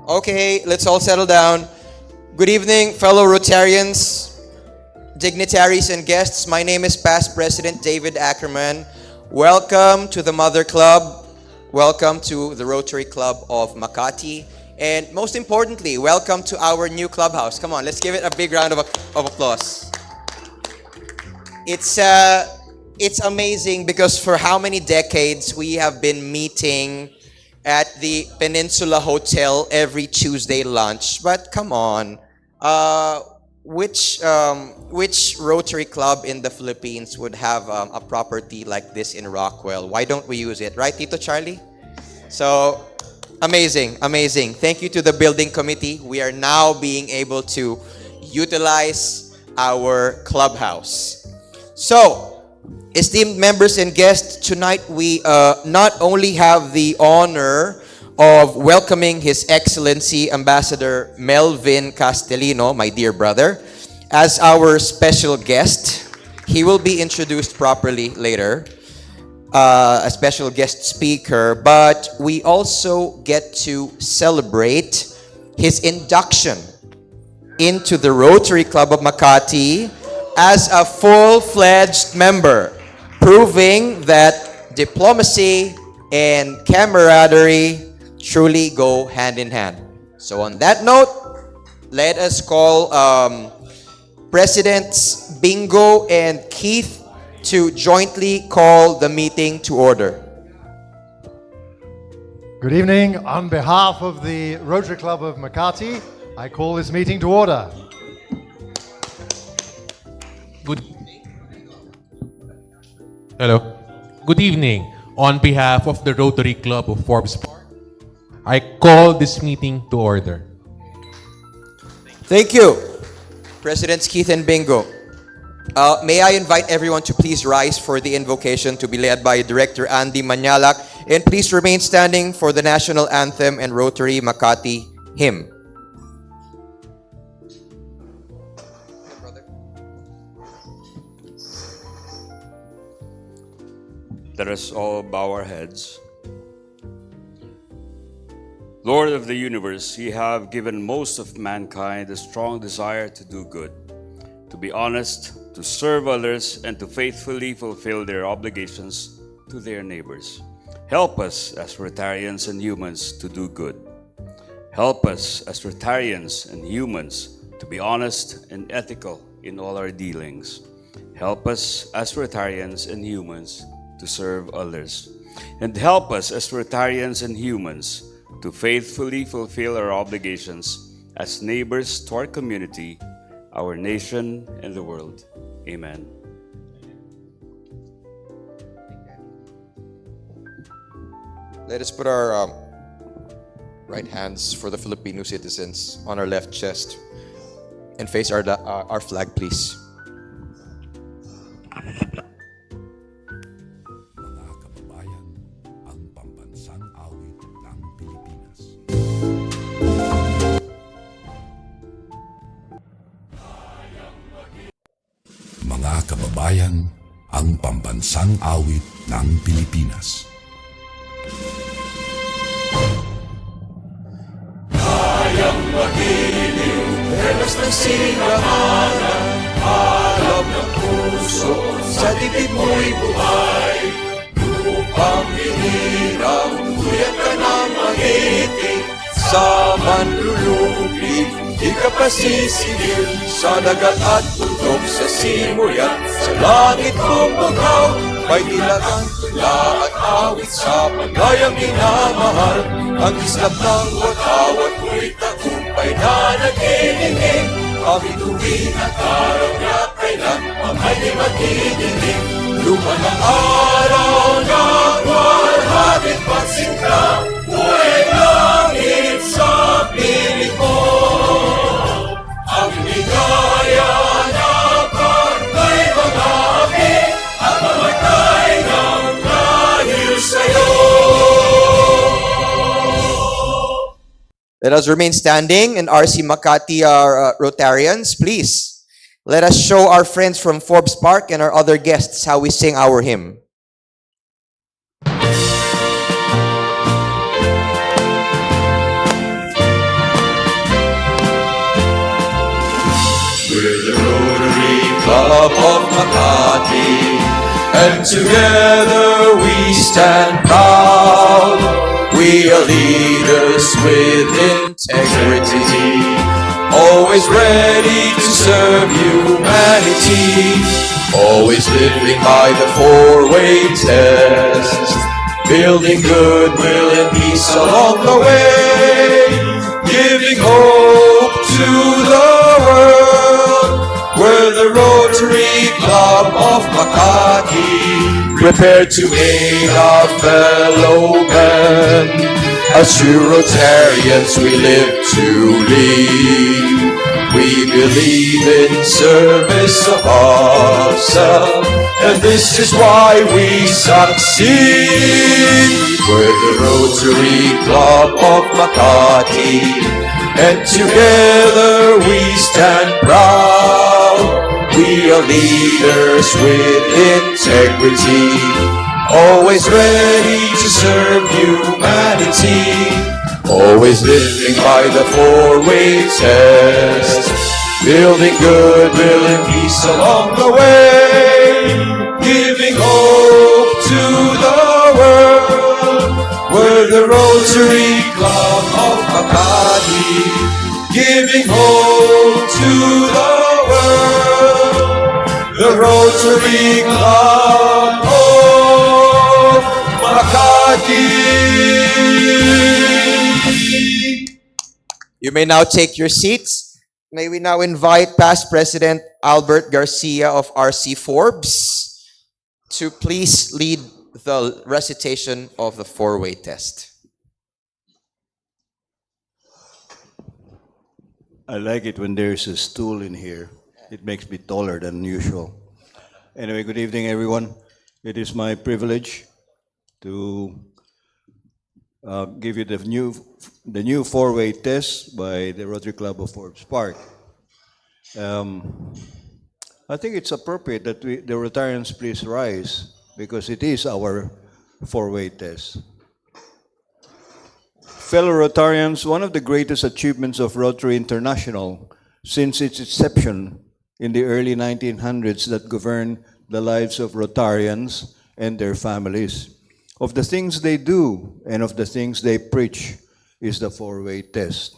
Okay, let's all settle down. Good evening, fellow Rotarians, dignitaries, and guests. My name is Past President David Ackerman. Welcome to the Mother Club. Welcome to the Rotary Club of Makati. And most importantly, welcome to our new clubhouse. Come on, let's give it a big round of applause. It's amazing because for how many decades we have been meeting at the Peninsula Hotel every Tuesday lunch. But come on, which Rotary Club in the Philippines would have a property like this in Rockwell? Why don't we use it, right, Tito Charlie? So amazing, amazing. Thank you to the building committee. We are now being able to utilize our clubhouse. So, esteemed members and guests, tonight we not only have the honor of welcoming His Excellency Ambassador Melvin Castelino, my dear brother, as our special guest. He will be introduced properly later, a special guest speaker, but we also get to celebrate his induction into the Rotary Club of Makati as a full-fledged member, proving that diplomacy and camaraderie truly go hand in hand. So on that note, let us call Presidents Bingo and Keith to jointly call the meeting to order. Good evening. On behalf of the Rotary Club of Makati, I call this meeting to order. Hello. Good evening. On behalf of the Rotary Club of Forbes Park, I call this meeting to order. Thank you, Presidents Keith and Bingo. May I invite everyone to please rise for the invocation to be led by Director Andy Manyalak, and please remain standing for the National Anthem and Rotary Makati hymn. Let us all bow our heads. Lord of the universe, you have given most of mankind a strong desire to do good, to be honest, to serve others, and to faithfully fulfill their obligations to their neighbors. Help us as Rotarians and humans to do good. Help us as Rotarians and humans to be honest and ethical in all our dealings. Help us as Rotarians and humans to serve others. And help us as Rotarians and humans to faithfully fulfill our obligations as neighbors to our community, our nation, and the world. Amen. Let us put our right hands for the Filipino citizens on our left chest and face our flag, please. Mga kababayan, ang pambansang awit ng Pilipinas. Kayang magiliw, pelas ng singahanan, alam ng puso, sa dibdib mo'y buhay. Upang hinirang, tuyat ka ng magiting, sa manlulupig, di ka pa sisigil, sa dagat at bundok, sa simuyan, sa langit kong bagaw, may dilagang tula at awit sa paglayang minamahal. Ang islap ng watawat mo'y tagumpay na nag-iingin, kami tuwing at araw na kailan, ang ay di magdidinig. Lupa ng araw na walhagit pagsinta, buhay langit sa piling ko. Ang ligaya na kargay mga api at mamatay ng dahil sa'yo. Let us remain standing, and RC Makati, our Rotarians, please let us show our friends from Forbes Park and our other guests how we sing our hymn. We're the Rotary Club of Makati, and together we stand proud. We are leaders with integrity, always ready to serve humanity, always living by the four-way test, building goodwill and peace along the way, giving hope to the world. We're the Rotary Club of Makati, prepared to aid our fellow men. As true Rotarians we live to lead. We believe in service above self, and this is why we succeed. We're the Rotary Club of Makati, and together we stand proud. We are leaders with integrity, always ready to serve humanity, always living by the four-way test, building goodwill and peace along the way, giving hope to the world. We're the Rotary Club of Makati, giving hope to the world. The Rotary Club of Makati. You may now take your seats. May we now invite past President Albert Garcia of RC Forbes to please lead the recitation of the four-way test. I like it when there's a stool in here. It makes me taller than usual. Anyway, good evening, everyone. It is my privilege to give you the new four-way test by the Rotary Club of Forbes Park. I think it's appropriate that the Rotarians please rise because it is our four-way test. Fellow Rotarians, one of the greatest achievements of Rotary International since its inception in the early 1900s that governed the lives of Rotarians and their families, of the things they do and of the things they preach, is the four-way test.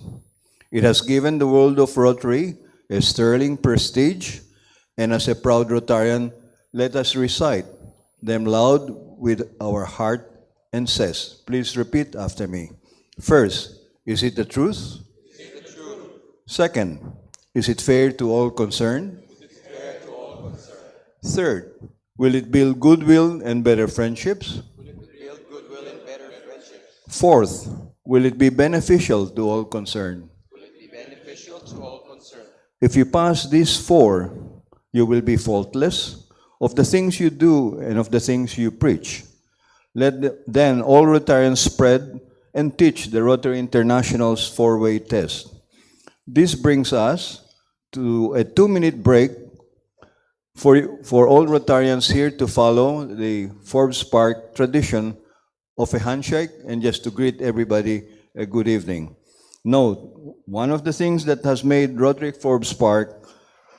It has given the world of Rotary a sterling prestige, and as a proud Rotarian, let us recite them loud with our heart and says, please repeat after me. First, is it the truth? Second, is it fair to all concerned? Third, will it build goodwill and better friendships? Fourth, will it be beneficial to all concerned? If you pass these four, you will be faultless of the things you do and of the things you preach. Then all Rotarians spread and teach the Rotary International's four-way test. This brings us to a 2-minute break for all Rotarians here to follow the Forbes Park tradition of a handshake and just to greet everybody a good evening. Note, one of the things that has made Rotary Forbes Park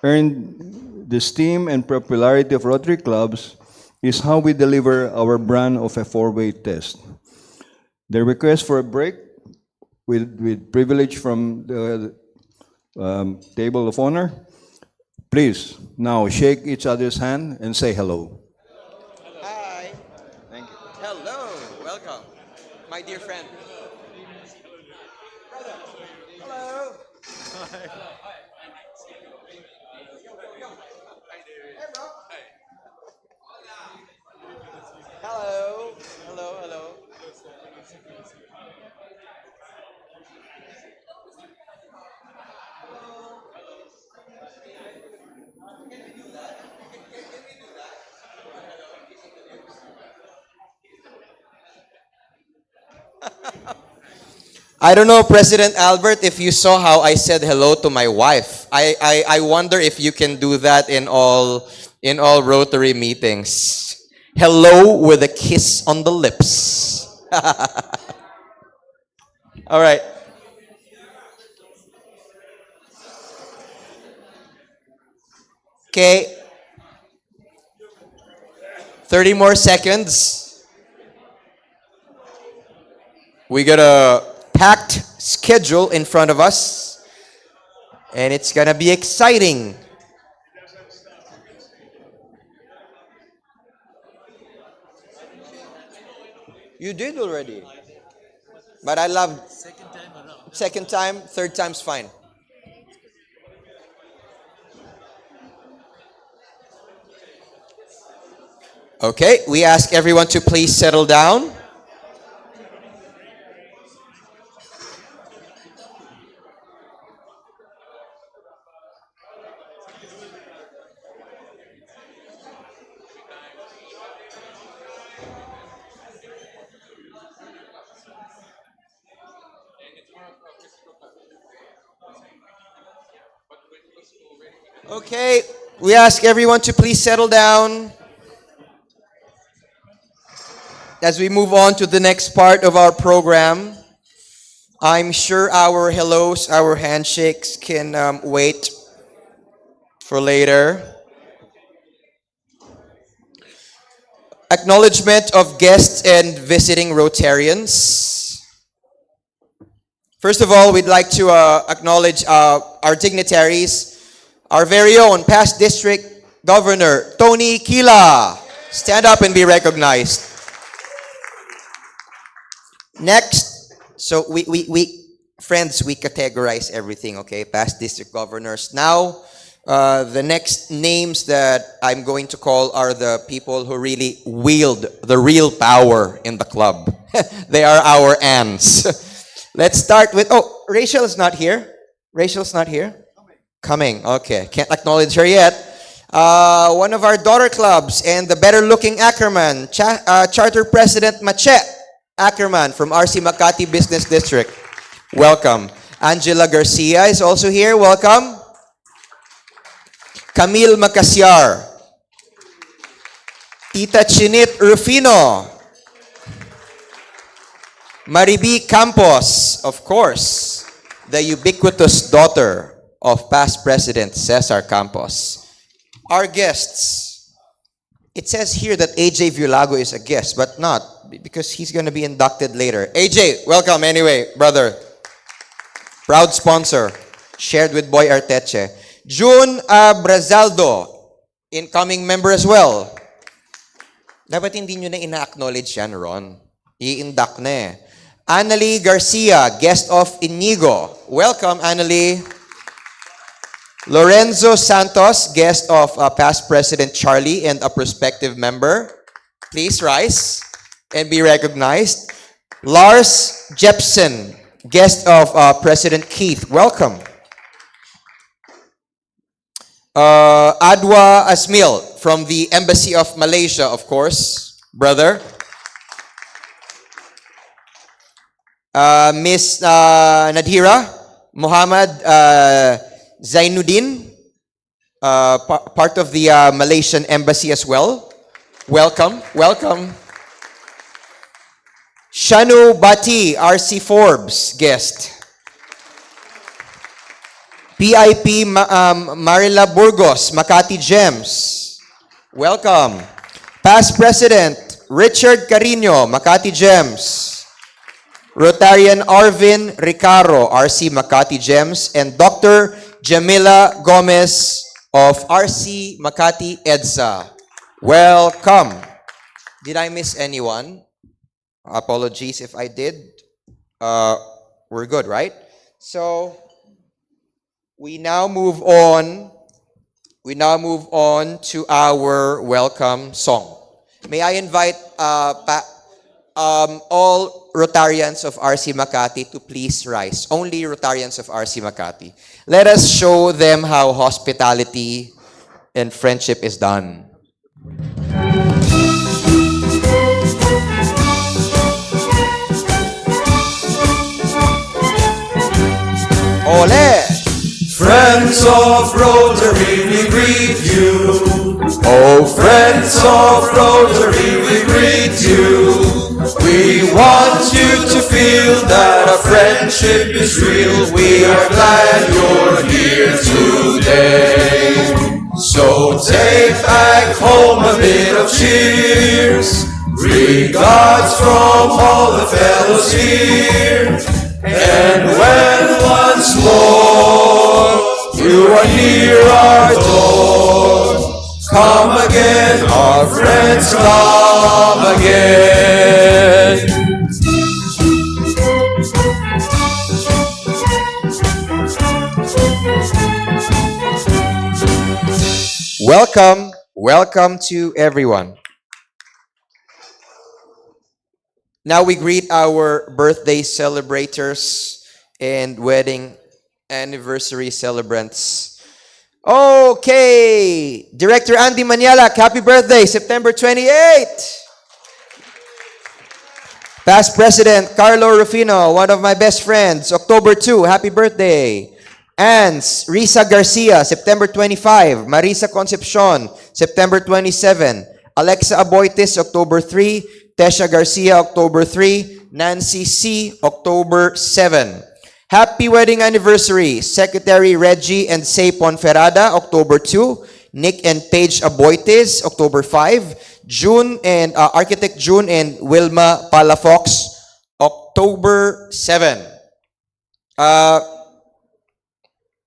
earn the esteem and popularity of Rotary clubs is how we deliver our brand of a four-way test. The request for a break with privilege from the table of honor. Please, now shake each other's hand and say hello. Hi. Thank you. Hello. Welcome. My dear friend. Hello. I don't know, President Albert, if you saw how I said hello to my wife. I wonder if you can do that in all Rotary meetings. Hello with a kiss on the lips. All right. Okay. 30 more seconds. We got a packed schedule in front of us, and it's gonna be exciting. You did already. But I love second time, third time's fine. Okay, we ask everyone to please settle down. Okay, we ask everyone to please settle down as we move on to the next part of our program. I'm sure our hellos, our handshakes can wait for later. Acknowledgement of guests and visiting Rotarians. First of all, we'd like to acknowledge our dignitaries. Our very own past district governor, Tony Kila. Stand up and be recognized. Next, so friends, we categorize everything, okay? Past district governors. Now, the next names that I'm going to call are the people who really wield the real power in the club. They are our aunts. Let's start with, oh, Rachel's not here. Rachel's not here? Coming, okay. Can't acknowledge her yet. One of our daughter clubs and the better looking Ackerman, Charter President Mache Ackerman from RC Makati Business District. Welcome. Angela Garcia is also here. Welcome. Camille Macasyar. Tita Chinit Rufino. Maribi Campos, of course, the ubiquitous daughter of past President Cesar Campos. Our guests. It says here that AJ Violago is a guest, but not, because he's going to be inducted later. AJ, welcome anyway, brother. Proud sponsor, shared with Boy Arteche. June Brazaldo, incoming member as well. Dapat hindi nyo na ina-acknowledge yan, Ron. I-induct na eh. Annalie Garcia, guest of Inigo. Welcome, Annalie. Lorenzo Santos, guest of past President Charlie and a prospective member. Please rise and be recognized. Lars Jepsen, guest of President Keith. Welcome. Adwa Asmil from the Embassy of Malaysia, of course, brother. Miss Nadhira Muhammad Zainuddin, part of the Malaysian Embassy as well. Welcome, welcome. Shanu Bati, RC Forbes guest. PIP Marila Burgos, Makati Gems. Welcome. Past President Richard Carino, Makati Gems. Rotarian Arvin Ricaro, RC Makati Gems. And Dr. Jamila Gomez of RC Makati EDSA. Welcome. Did I miss anyone? Apologies if I did. We're good, right? So we now move on. We now move on to our welcome song. May I invite all Rotarians of RC Makati to please rise. Only Rotarians of RC Makati. Let us show them how hospitality and friendship is done. Ole! Friends of Rotary, we greet you. Oh, friends of Rotary, we greet you. We want you to feel that our friendship is real. We are glad you're here today. So take back home a bit of cheers. Regards from all the fellows here. And when once more you are near our door, come again, our friends, come again. Welcome, welcome to everyone. Now we greet our birthday celebrators and wedding anniversary celebrants. Okay, Director Andy Manialak, happy birthday, September 28. Past President Carlo Rufino, one of my best friends, October 2, happy birthday. Ans Risa Garcia, September 25. Marisa Concepcion, September 27. Alexa Aboitis, October 3. Tesha Garcia, October 3. Nancy C, October 7. Happy wedding anniversary, Secretary Reggie and Say Ponferrada, October 2. Nick and Paige Aboitis, October 5. June and Architect June and Wilma Palafox, October 7.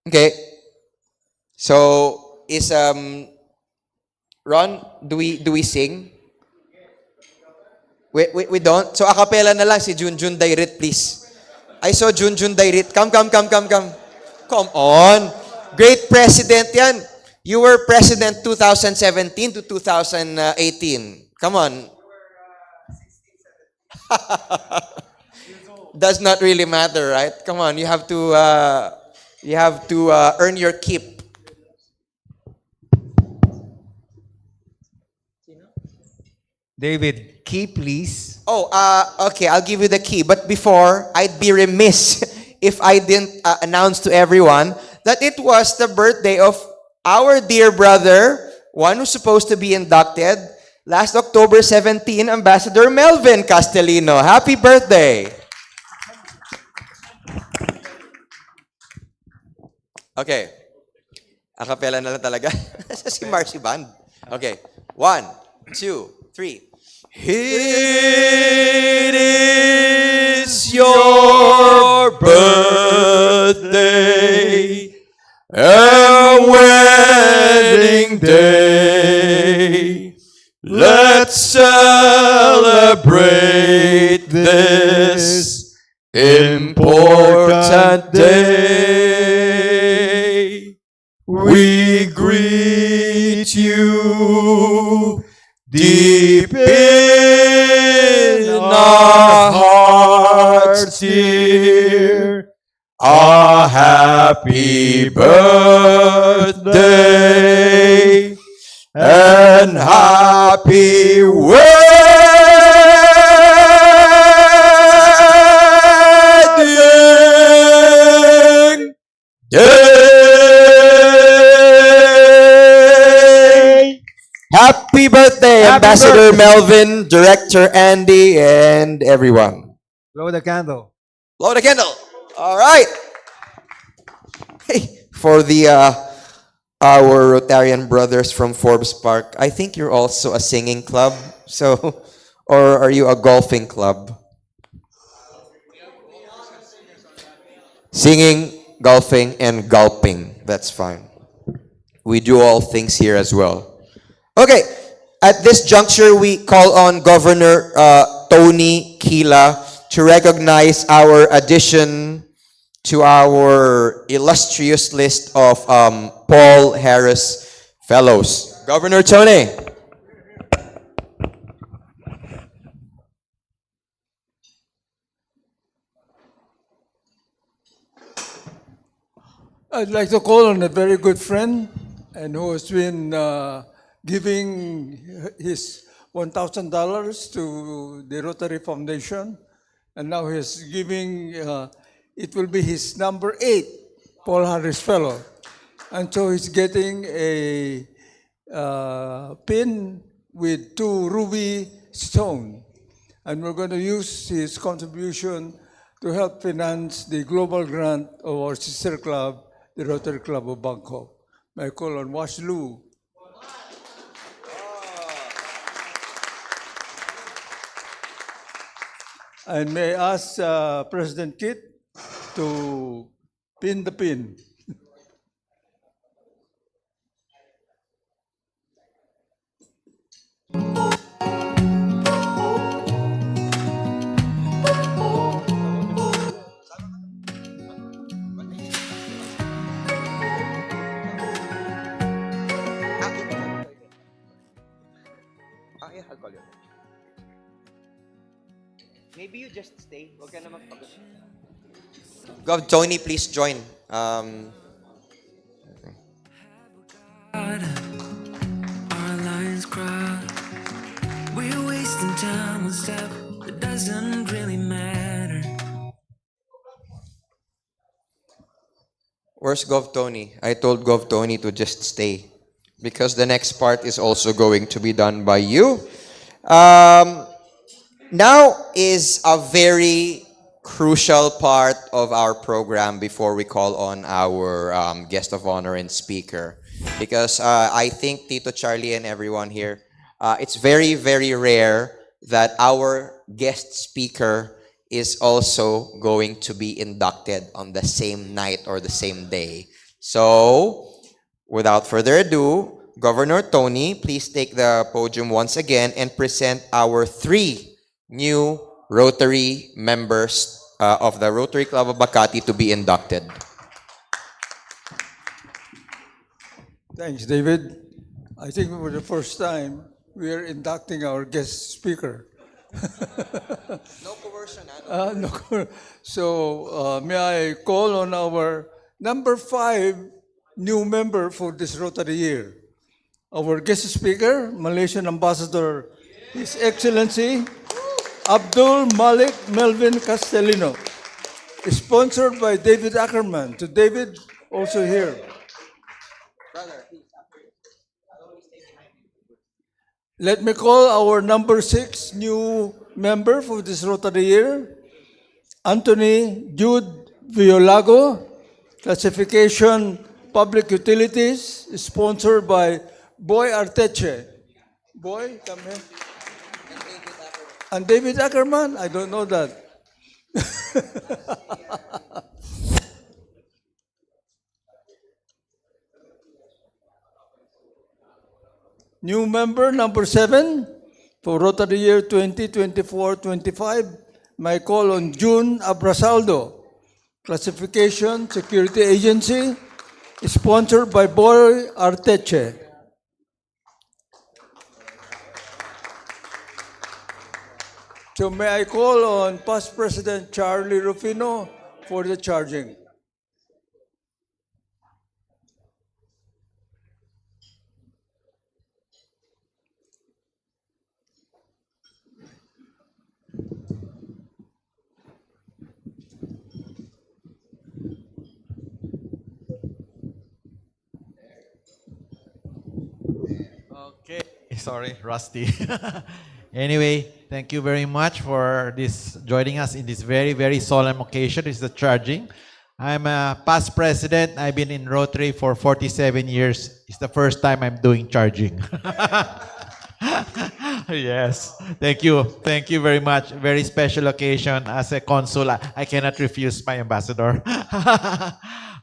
Okay. So is Ron, do we sing? We don't. So a cappella na lang si Junjun Dairit, please. I saw Junjun Dairit. Come. Come on. Great president yan. You were president 2017 to 2018. Come on. Does not really matter, right? Come on, you have to earn your keep. David, key please. Oh, okay, I'll give you the key. But before, I'd be remiss if I didn't announce to everyone that it was the birthday of our dear brother, one who's supposed to be inducted, last October 17, Ambassador Melvin Castelino. Happy birthday! Okay. Acapella na lang talaga. Si Marcy Band. Okay. 1, 2, 3. It is your birthday, a wedding day. Let's celebrate this important day. We greet you deep in our hearts, dear. A happy birthday and happy wedding day. Happy birthday, Ambassador Melvin, Director Andy, and everyone. Blow the candle. Blow the candle. All right. Hey, for the our Rotarian brothers from Forbes Park, I think you're also a singing club. So, or are you a golfing club? Singing, golfing, and gulping. That's fine. We do all things here as well. Okay, at this juncture, we call on Governor Tony Kila to recognize our addition to our illustrious list of Paul Harris Fellows. Governor Tony. I'd like to call on a very good friend and who has been giving his $1,000 to the Rotary Foundation, and now he's giving, it will be his number 8 Paul Harris Fellow. And so he's getting a pin with 2 ruby stone. And we're going to use his contribution to help finance the global grant of our sister club, the Rotary Club of Bangkok. May I call on Wash Lu. And may I ask President Kit to pin the pin. Maybe you just stay. Huwag ka na magpagod. Gov Tony, please join. Our lines cross. We're wasting time on stuff that doesn't really matter. Where's Gov Tony? I told Gov Tony to just stay because the next part is also going to be done by you. Now is a very crucial part of our program before we call on our guest of honor and speaker. Because I think Tito Charlie and everyone here, it's very, very rare that our guest speaker is also going to be inducted on the same night or the same day. So, without further ado, Governor Tony, please take the podium once again and present our 3 new Rotary members of the Rotary Club of Makati to be inducted. Thanks, David. I think for the first time, we are inducting our guest speaker. No coercion, No. So may I call on our number 5 new member for this Rotary year. Our guest speaker, Malaysian Ambassador, His Excellency Abdul Malik Melvin Castelino, sponsored by David Ackerman. To David, also here. Let me call our number 6 new member for this Rotary year, Anthony Jude Violago, classification Public Utilities, sponsored by Boy Arteche. Boy, come here. And David Ackerman? I don't know that. New member number 7 for Rotary year 2024-25. My call on June Abrasaldo, classification Security Agency, sponsored by Boy Arteche. So may I call on past President Charlie Rufino for the charging. Okay, sorry, rusty. Anyway, thank you very much for this joining us in this very, very solemn occasion. This is the charging. I'm a past president. I've been in Rotary for 47 years. It's the first time I'm doing charging. Yes, thank you. Thank you very much. Very special occasion. As a consul, I cannot refuse my ambassador.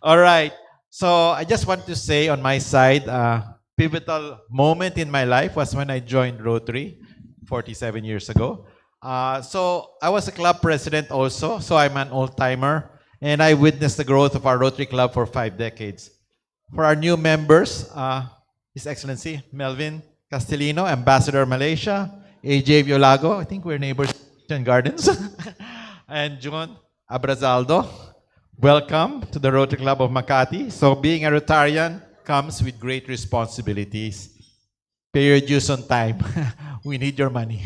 All right. So I just want to say on my side, pivotal moment in my life was when I joined Rotary 47 years ago. So I was a club president also, so I'm an old-timer, and I witnessed the growth of our Rotary Club for 5 decades. For our new members, His Excellency Melvin Castelino, Ambassador Malaysia, AJ Violago, I think we're neighbors in Gardens, and John Abrazaldo, welcome to the Rotary Club of Makati. So being a Rotarian comes with great responsibilities. Pay your dues on time. We need your money.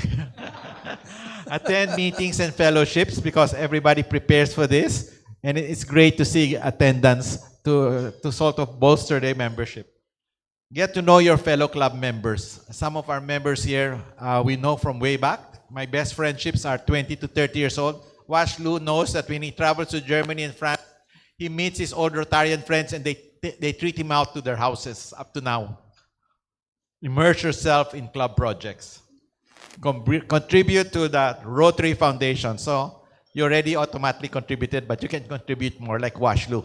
Attend meetings and fellowships because everybody prepares for this. And it's great to see attendance to sort of bolster their membership. Get to know your fellow club members. Some of our members here, we know from way back. My best friendships are 20 to 30 years old. Wash Lu knows that when he travels to Germany and France, he meets his old Rotarian friends and they treat him out to their houses up to now. Immerse yourself in club projects. Contribute to the Rotary Foundation. So you already automatically contributed, but you can contribute more like Wash Lu.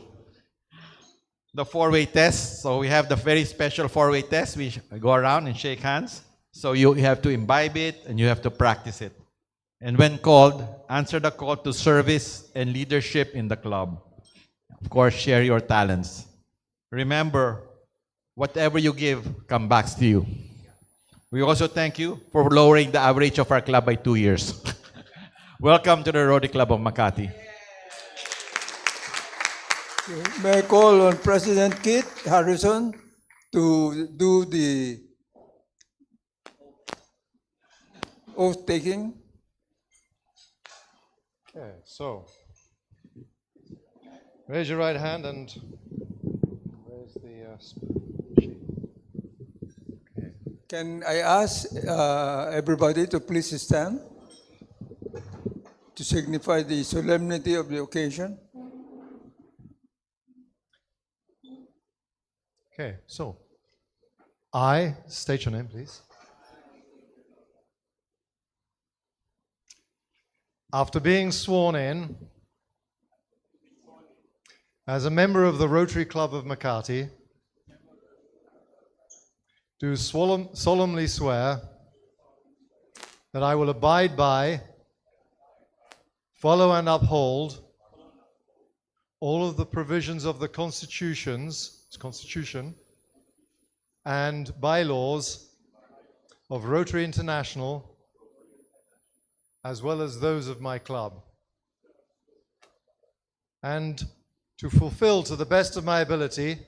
The four-way test. So we have the very special four-way test. We go around and shake hands. So you have to imbibe it and you have to practice it. And when called, answer the call to service and leadership in the club. Of course, share your talents. Remember, whatever you give comes back to you. We also thank you for lowering the average of our club by 2 years. Welcome to the Rotary Club of Makati. May I call on President Kit Harrison to do the oath taking? Okay, so raise your right hand and raise the sheet. Okay. Can I ask everybody to please stand to signify the solemnity of the occasion? Okay, so I state your name, please. After being sworn in as a member of the Rotary Club of Makati, do solemnly swear that I will abide by, follow and uphold all of the provisions of the Constitution and bylaws of Rotary International, as well as those of my club, and to fulfill to the best of my ability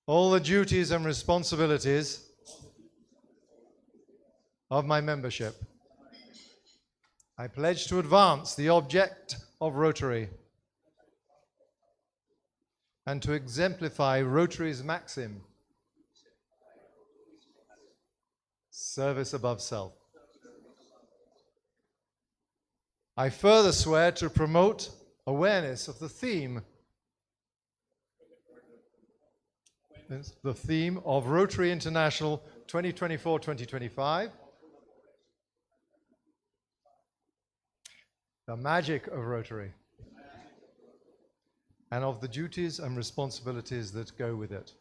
all the duties and responsibilities of my membership. I pledge to advance the object of Rotary and to exemplify Rotary's maxim, service above self. I further swear to promote awareness of the theme of Rotary International 2024-2025, the magic of Rotary, and of the duties and responsibilities that go with it.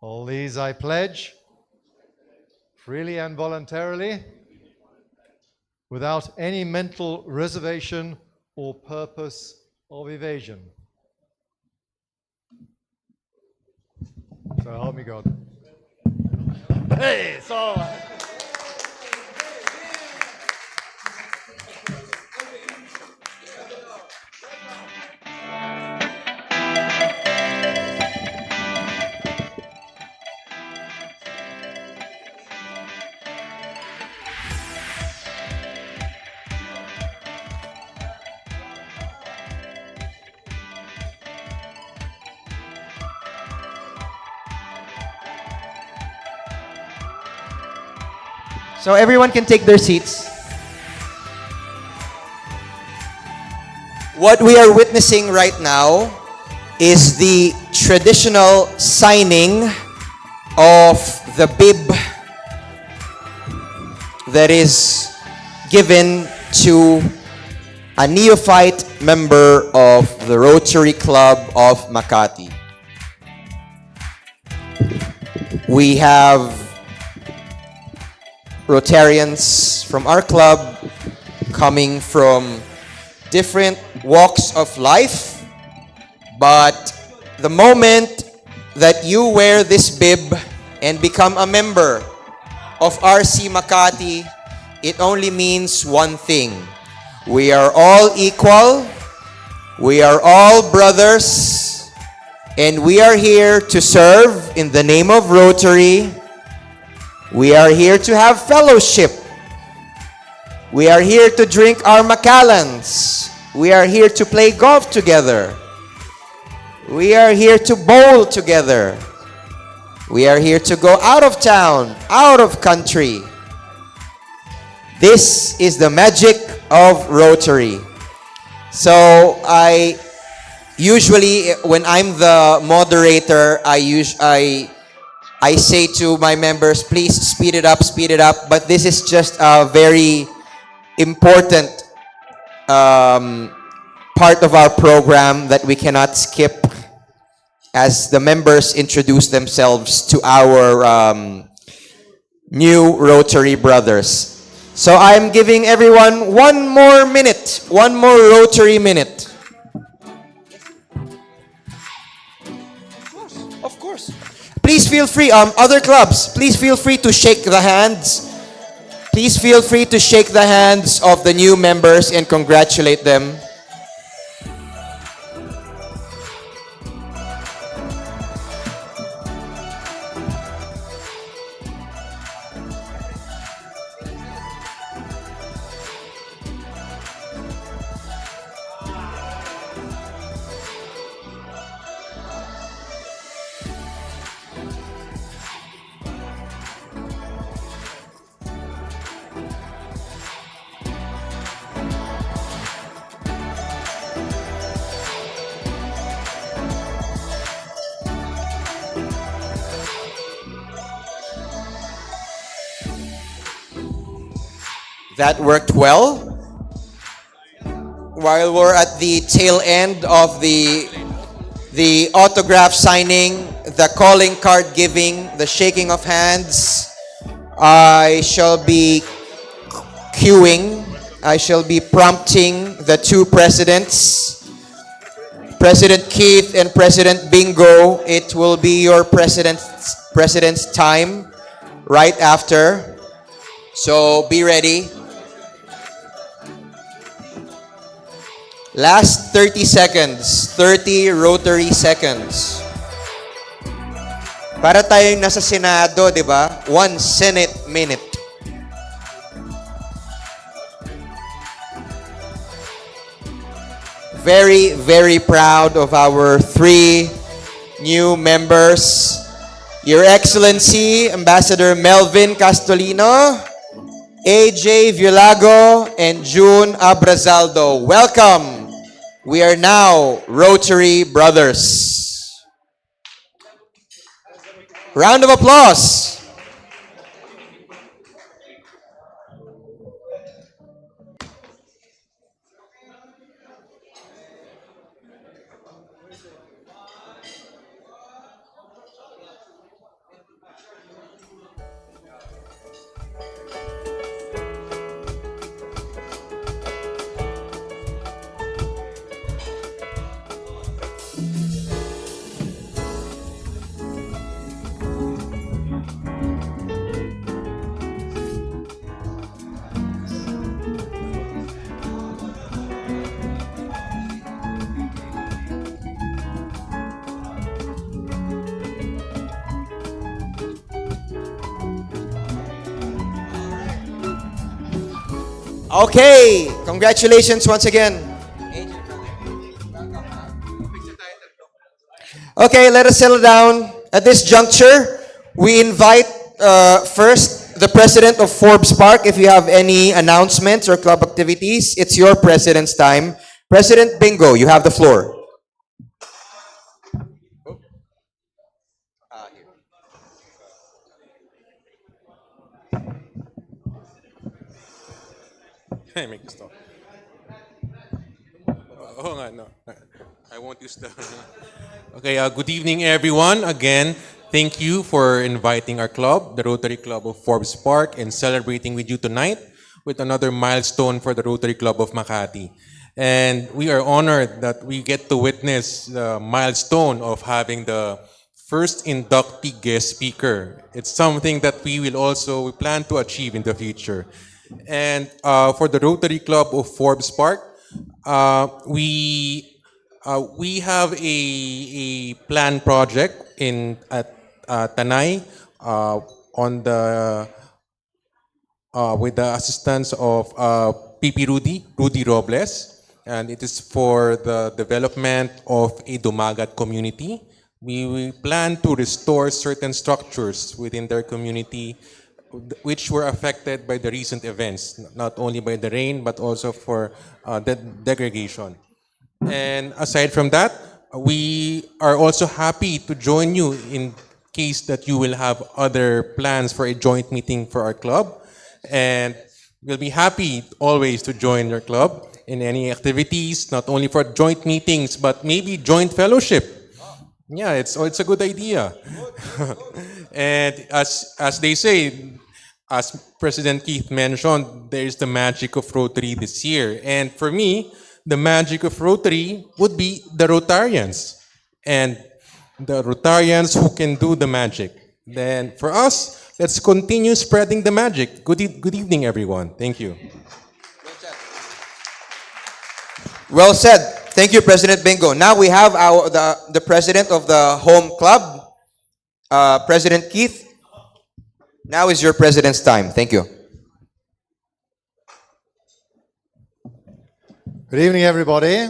All these I pledge, freely and voluntarily, without any mental reservation or purpose of evasion. So help me God. Hey, so... So everyone can take their seats. What we are witnessing right now is the traditional signing of the bib that is given to a neophyte member of the Rotary Club of Makati. We have Rotarians from our club coming from different walks of life, but the moment that you wear this bib and become a member of RC Makati, it only means one thing. We are all equal, we are all brothers, and we are here to serve in the name of Rotary. We are here to have fellowship. We are here to drink our Macallans. We are here to play golf together. We are here to bowl together. We are here to go out of town, out of country. This is the magic of Rotary. So I usually, when I'm the moderator, I say to my members, please speed it up, speed it up. But this is just a very important part of our program that we cannot skip as the members introduce themselves to our new Rotary brothers. So I'm giving everyone one more minute, one more Rotary minute. Of course. Please feel free, other clubs, please feel free to shake the hands. Please feel free to shake the hands of the new members and congratulate them. That worked well. While we're at the tail end of the autograph signing, the calling card giving, the shaking of hands, I shall be queuing. I shall be prompting the two presidents, President Keith and President Bingo. It will be your president's time right after. So be ready. Last 30 seconds. 30 Rotary seconds. Para tayong nasa Senado, di ba? 1 Senate minute. Very, very proud of our 3 new members. Your Excellency, Ambassador Melvin Castelino, AJ Violago, and June Abrazaldo. Welcome. We are now Rotary Brothers. Round of applause. Okay, congratulations once again. Okay, let us settle down. At this juncture, we invite first the president of Forbes Park. If you have any announcements or club activities, it's your president's time. President Bingo, you have the floor. I make this talk. Oh, no. I won't use the. Okay, good evening, everyone. Again, thank you for inviting our club, the Rotary Club of Forbes Park, and celebrating with you tonight with another milestone for the Rotary Club of Makati. And we are honored that we get to witness the milestone of having the first inductee guest speaker. It's something that we plan to achieve in the future. And for the Rotary Club of Forbes Park, we have a planned project at Tanay on the with the assistance of PP Rudy Robles, and it is for the development of a Dumagat community. We plan to restore certain structures within their community which were affected by the recent events, not only by the rain, but also for the degradation. And aside from that, we are also happy to join you in case that you will have other plans for a joint meeting for our club. And we'll be happy always to join your club in any activities, not only for joint meetings, but maybe joint fellowship. Yeah, it's a good idea. And as they say, as President Keith mentioned, there is the magic of Rotary this year. And for me, the magic of Rotary would be the Rotarians. And the Rotarians who can do the magic. Then for us, let's continue spreading the magic. Good evening, everyone. Thank you. Well said. Thank you, President Bingo. Now we have the president of the home club, President Keith. Now is your president's time. Thank you. Good evening, everybody.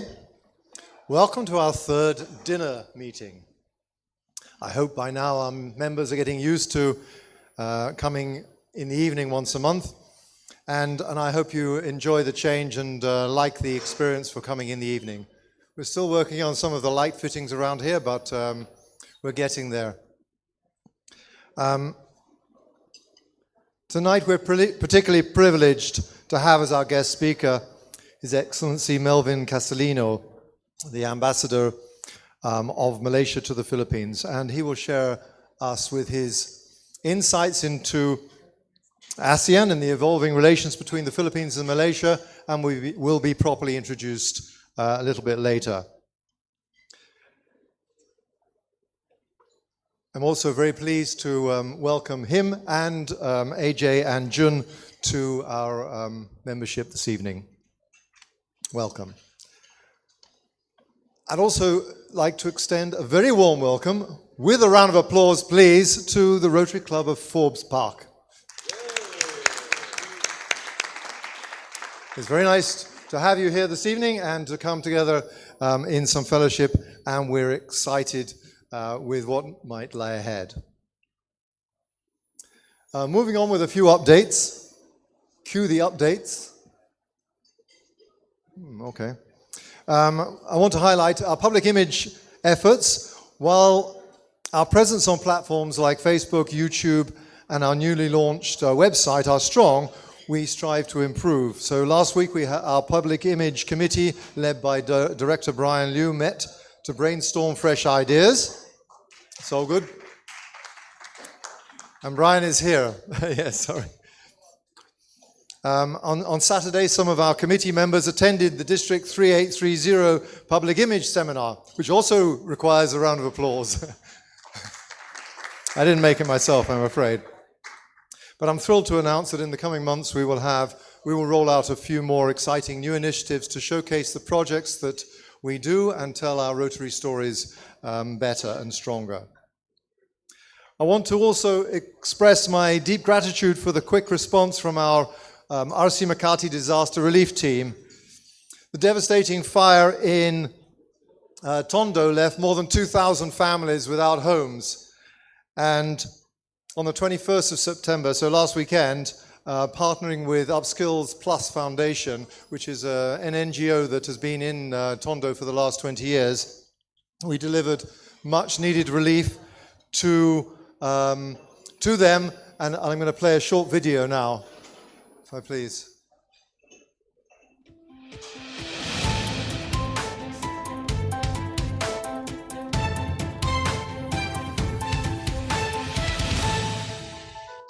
Welcome to our third dinner meeting. I hope by now our members are getting used to coming in the evening once a month. And I hope you enjoy the change and like the experience for coming in the evening. We're still working on some of the light fittings around here, but we're getting there. Tonight we're particularly privileged to have as our guest speaker His Excellency Melvin Castelino, the Ambassador of Malaysia to the Philippines, and he will share us with his insights into ASEAN and the evolving relations between the Philippines and Malaysia, and we will be properly introduced a little bit later. I'm also very pleased to welcome him and AJ and Jun to our membership this evening. Welcome. I'd also like to extend a very warm welcome, with a round of applause please, to the Rotary Club of Forbes Park. It's very nice to have you here this evening and to come together in some fellowship, and we're excited with what might lie ahead. Moving on with a few updates. Cue the updates. Okay. I want to highlight our public image efforts. While our presence on platforms like Facebook, YouTube, and our newly launched website are strong, we strive to improve. So last week our public image committee, led by Director Brian Liu, met to brainstorm fresh ideas. It's all good. And Brian is here. Yes, sorry. On Saturday, some of our committee members attended the District 3830 Public Image Seminar, which also requires a round of applause. I didn't make it myself, I'm afraid. But I'm thrilled to announce that in the coming months we will roll out a few more exciting new initiatives to showcase the projects that we do and tell our Rotary stories better and stronger. I want to also express my deep gratitude for the quick response from our RC Makati disaster relief team. The devastating fire in Tondo left more than 2,000 families without homes. And on the 21st of September, so last weekend, partnering with Upskills Plus Foundation, which is an NGO that has been in Tondo for the last 20 years, we delivered much needed relief to them, and I'm going to play a short video now, if I please.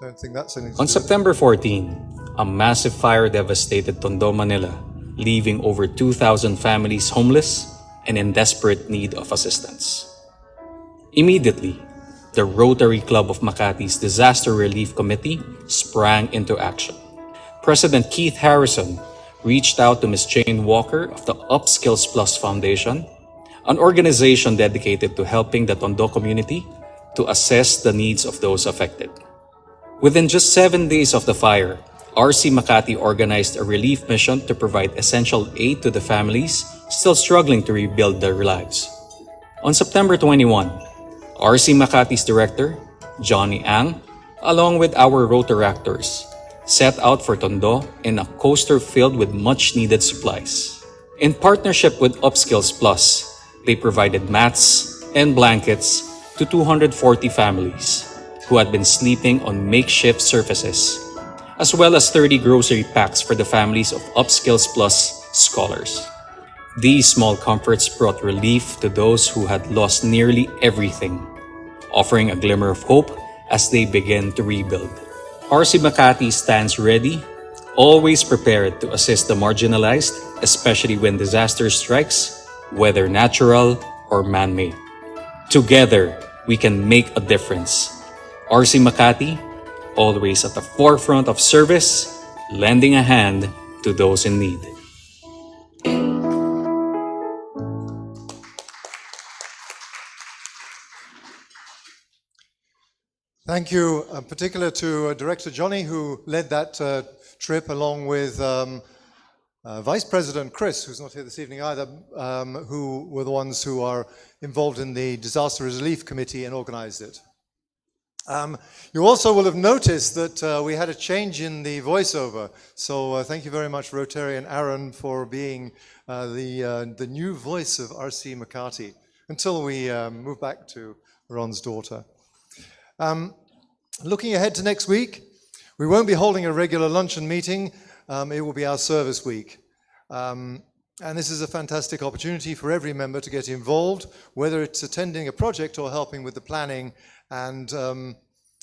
Don't think that's anything to On do. September 14, a massive fire devastated Tondo, Manila, leaving over 2,000 families homeless and in desperate need of assistance. Immediately, the Rotary Club of Makati's Disaster Relief Committee sprang into action. President Keith Harrison reached out to Ms. Jane Walker of the Upskills Plus Foundation, an organization dedicated to helping the Tondo community to assess the needs of those affected. Within just 7 days of the fire, RC Makati organized a relief mission to provide essential aid to the families still struggling to rebuild their lives. On September 21, RC Makati's director, Johnny Ang, along with our Rotaractors, set out for Tondo in a coaster filled with much-needed supplies. In partnership with Upskills Plus, they provided mats and blankets to 240 families who had been sleeping on makeshift surfaces, as well as 30 grocery packs for the families of Upskills Plus scholars. These small comforts brought relief to those who had lost nearly everything, offering a glimmer of hope as they begin to rebuild. RC Makati stands ready, always prepared to assist the marginalized, especially when disaster strikes, whether natural or man-made. Together, we can make a difference. RC Makati, always at the forefront of service, lending a hand to those in need. Thank you, in particular to Director Johnny, who led that trip, along with Vice President Chris, who's not here this evening either, who were the ones who are involved in the Disaster Relief Committee and organized it. You also will have noticed that we had a change in the voiceover, so thank you very much, Rotarian Aaron, for being the new voice of RC Makati, until we move back to Ron's daughter. Looking ahead to next week, we won't be holding a regular luncheon meeting. It will be our service week. And this is a fantastic opportunity for every member to get involved, whether it's attending a project or helping with the planning and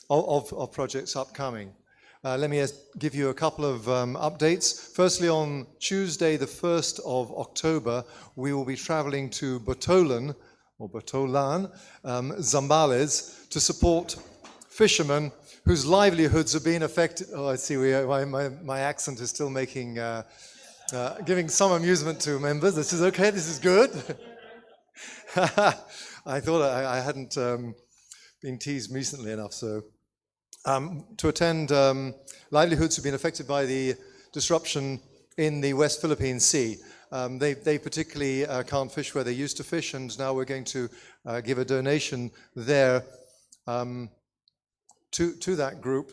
of projects upcoming. Let me give you a couple of updates. Firstly, on Tuesday, the 1st of October, we will be traveling to Botolan, Zambales, to support fishermen whose livelihoods have been affected. Oh, I see, my accent is still making, giving some amusement to members. This is okay, this is good. I thought I hadn't been teased recently enough, so. To attend, livelihoods have been affected by the disruption in the West Philippine Sea. They particularly can't fish where they used to fish, and now we're going to give a donation there to that group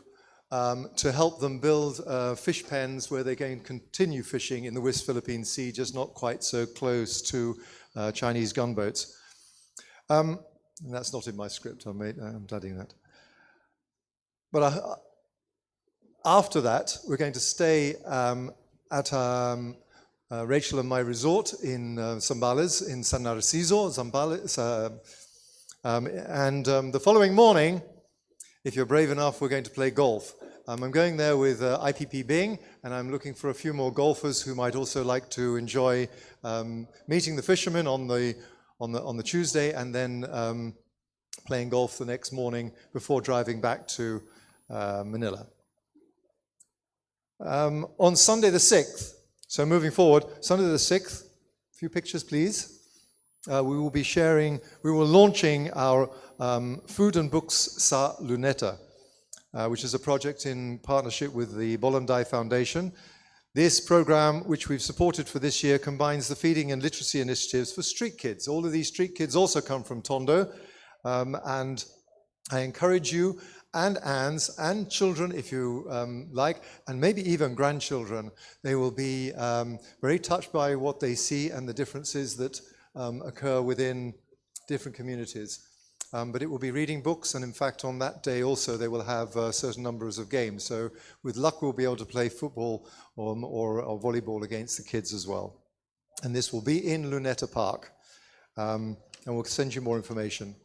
to help them build fish pens where they can continue fishing in the West Philippine Sea, just not quite so close to Chinese gunboats. And that's not in my script, I'm adding that. But after that, we're going to stay at Rachel and my resort in Zambales, in San Narciso, Zambales. And the following morning, if you're brave enough, we're going to play golf. I'm going there with IPP Bing, and I'm looking for a few more golfers who might also like to enjoy meeting the fishermen on the Tuesday, and then playing golf the next morning before driving back to Manila. On Sunday the 6th, so moving forward, Sunday the 6th, a few pictures please. We will launching our Food and Books Sa Luneta, which is a project in partnership with the Bolanday Foundation. This program, which we've supported for this year, combines the feeding and literacy initiatives for street kids. All of these street kids also come from Tondo, and I encourage you and aunts and children, if you like, and maybe even grandchildren. They will be very touched by what they see and the differences that occur within different communities. But it will be reading books, and in fact on that day also they will have certain numbers of games. So with luck we'll be able to play football or volleyball against the kids as well. And this will be in Luneta Park. And we'll send you more information.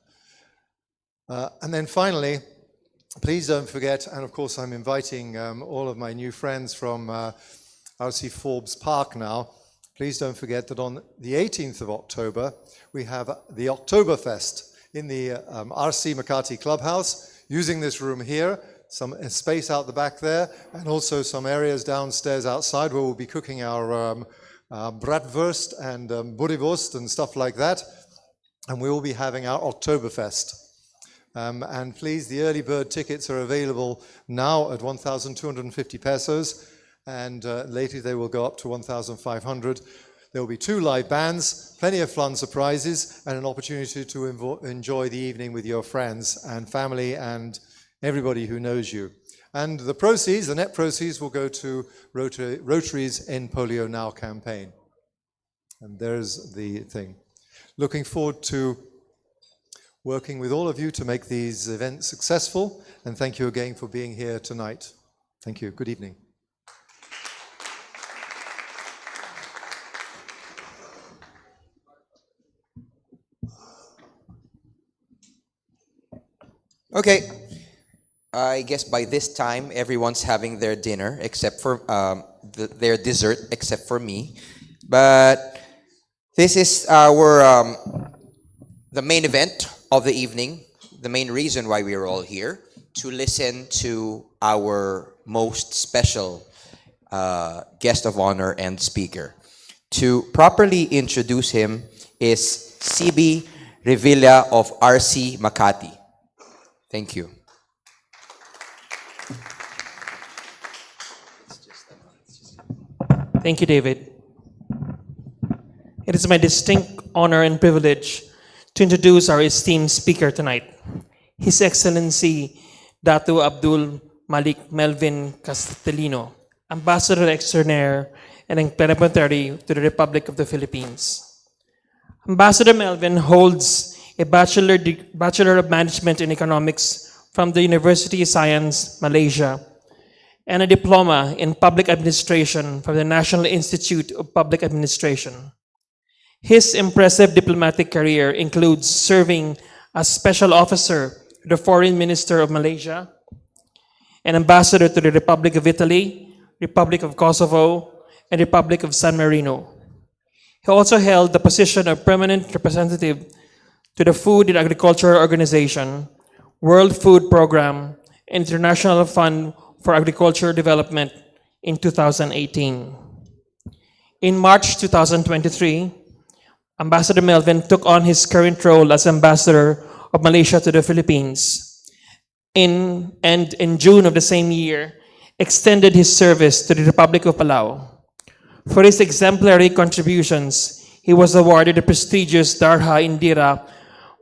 And then finally, please don't forget, and of course I'm inviting all of my new friends from RC Forbes Park now, please don't forget that on the 18th of October, we have the Oktoberfest in the RC Makati Clubhouse, using this room here, some space out the back there, and also some areas downstairs outside where we'll be cooking our bratwurst and boerewurst and stuff like that. And we will be having our Oktoberfest. And please, the early bird tickets are available now at 1,250 pesos, and later they will go up to 1,500. There will be 2 live bands, plenty of fun surprises, and an opportunity to enjoy the evening with your friends and family and everybody who knows you. And the proceeds, the net proceeds, will go to Rotary's End Polio Now campaign. And there's the thing. Looking forward to working with all of you to make these events successful, and thank you again for being here tonight. Thank you. Good evening. Okay, I guess by this time everyone's having their dinner except for their dessert, except for me. But this is our the main event of the evening, the main reason why we are all here, to listen to our most special guest of honor and speaker. To properly introduce him is CB Revilla of RC Makati. Thank you. Thank you, David. It is my distinct honor and privilege to introduce our esteemed speaker tonight, His Excellency Datu Abdul Malik Melvin Castelino, Ambassador Extraordinaire and Plenipotentiary to the Republic of the Philippines. Ambassador Melvin holds a Bachelor of Management in Economics from the University of Science, Malaysia, and a diploma in Public Administration from the National Institute of Public Administration. His impressive diplomatic career includes serving as Special Officer to the Foreign Minister of Malaysia, an Ambassador to the Republic of Italy, Republic of Kosovo, and Republic of San Marino. He also held the position of Permanent Representative to the Food and Agriculture Organization, World Food Program, and International Fund for Agriculture Development in 2018. In March 2023, Ambassador Melvin took on his current role as Ambassador of Malaysia to the Philippines. In June of the same year, extended his service to the Republic of Palau. For his exemplary contributions, he was awarded the prestigious Darha Indira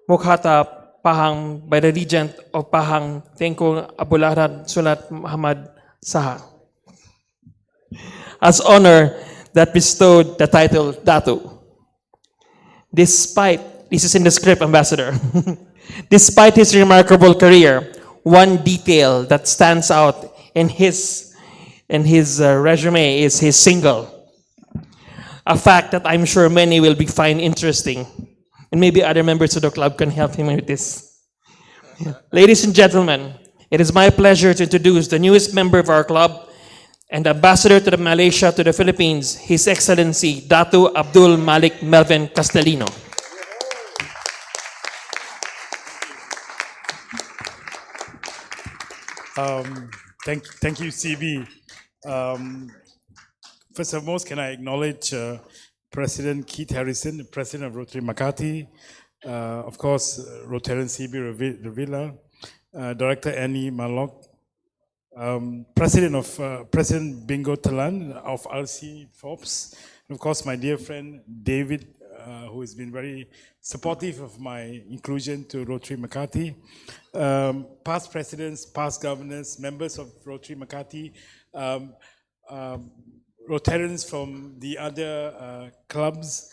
Mukhata Pahang by the Regent of Pahang, Tengku Abularan Sulat Muhammad Saha, as honor that bestowed the title Datu. Despite, this is in the script, Ambassador, despite his remarkable career, one detail that stands out in his resume is his single. A fact that I'm sure many will find interesting. And maybe other members of the club can help him with this. Ladies and gentlemen, it is my pleasure to introduce the newest member of our club and Ambassador to Malaysia to the Philippines, His Excellency Datu Abdul Malik Melvin Castelino. Thank you, CB. First of all, can I acknowledge President Keith Harrison, the President of Rotary Makati, of course, Rotarian CB Revilla, Director Annie Malok, President Bingo Talan of RC Forbes, and of course my dear friend David, who has been very supportive of my inclusion to Rotary Makati, past presidents, past governors, members of Rotary Makati, Rotarians from the other clubs,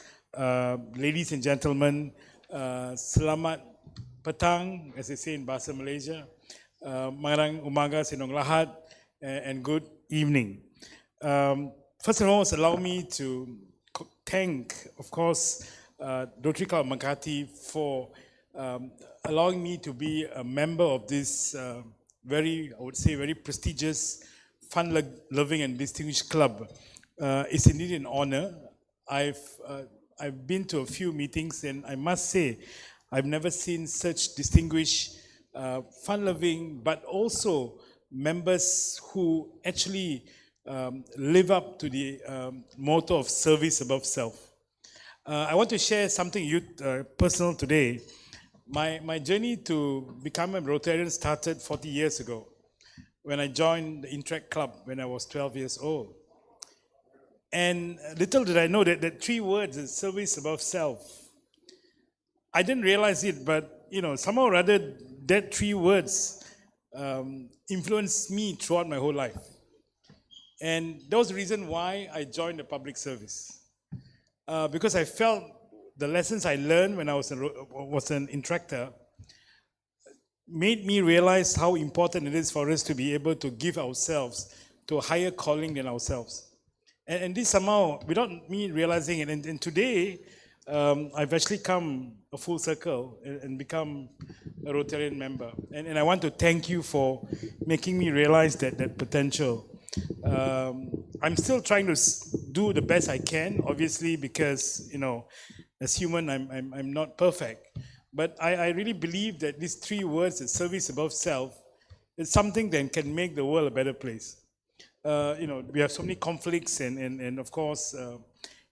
ladies and gentlemen, selamat petang, as they say in Bahasa Malaysia, magandang umaga sa inyong lahat, and good evening. First of all, allow me to thank, of course, Rotary Club Makati for allowing me to be a member of this I would say, very prestigious, fun-loving and distinguished club. It's indeed an honor. I've been to a few meetings, and I must say, I've never seen such distinguished, fun-loving, but also members who actually live up to the motto of service above self. I want to share something personal today. My journey to become a Rotarian started 40 years ago when I joined the Interact Club when I was 12 years old. And little did I know that three words is service above self. I didn't realize it, but somehow or other, that three words influenced me throughout my whole life. And that was the reason why I joined the public service. Because I felt the lessons I learned when I was an interactor made me realize how important it is for us to be able to give ourselves to a higher calling than ourselves. And this somehow, without me realizing it, and today, I've actually come a full circle and become a Rotarian member. And I want to thank you for making me realize that potential. I'm still trying to do the best I can, obviously, because, as human, I'm not perfect. But I really believe that these three words, service above self, is something that can make the world a better place. We have so many conflicts and of course,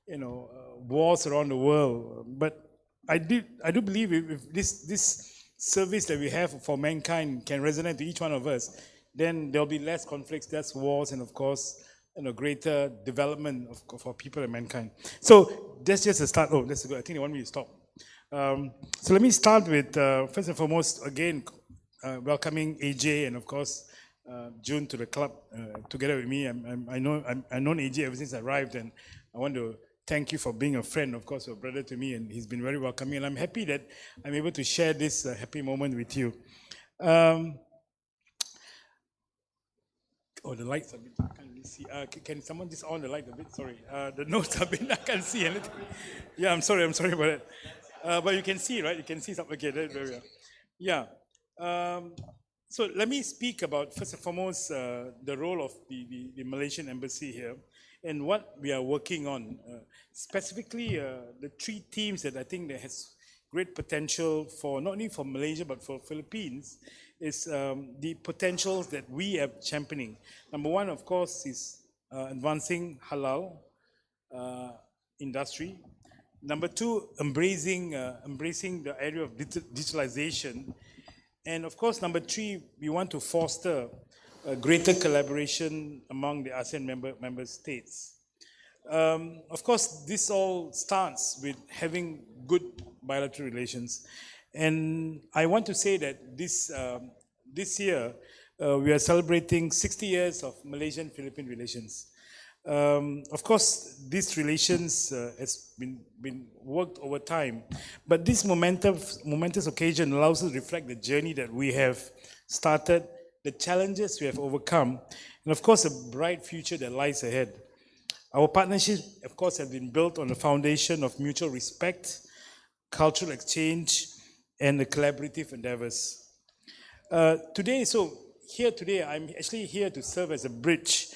wars around the world. But I do believe if this service that we have for mankind can resonate to each one of us, then there'll be less conflicts, less wars, and of course, greater development for people and mankind. So that's just a start. Oh, that's good. I think they want me to stop. So let me start with, first and foremost, again, welcoming AJ and of course, June to the club together with me. I've known AJ ever since I arrived, and I want to thank you for being a friend, of course, a brother to me, and he's been very welcoming. And I'm happy that I'm able to share this happy moment with you. Oh, the lights are a bit, I can't really see. Can someone just on the light a bit? Sorry. The notes are a bit, I can't see anything. Yeah, I'm sorry about that. But you can see, right? You can see something. Okay, there we are. Yeah. So let me speak about, first and foremost, the role of the Malaysian embassy here and what we are working on. Specifically, the three themes that I think that has great potential for, not only for Malaysia, but for Philippines, is the potentials that we are championing. Number one, of course, is advancing halal industry. Number two, embracing the area of digitalization. And of course, number three, we want to foster a greater collaboration among the ASEAN member states. Of course, this all starts with having good bilateral relations. And I want to say that this year, we are celebrating 60 years of Malaysian-Philippine relations. Of course, these relations has been worked over time, but this momentous occasion allows us to reflect the journey that we have started, the challenges we have overcome, and of course, a bright future that lies ahead. Our partnership, of course, has been built on the foundation of mutual respect, cultural exchange, and the collaborative endeavors. Today, I'm actually here to serve as a bridge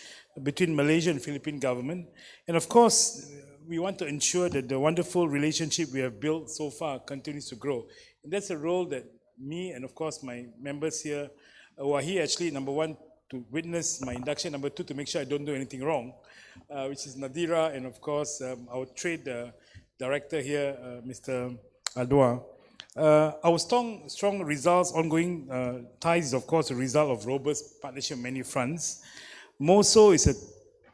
between Malaysia and Philippine government. And of course, we want to ensure that the wonderful relationship we have built so far continues to grow. And that's a role that me and of course my members here who are here actually, number one, to witness my induction, number two, to make sure I don't do anything wrong, which is Nadira, and of course our trade director here, Mr. Adwa. Our strong results, ongoing ties is of course a result of robust partnership on many fronts. More so is a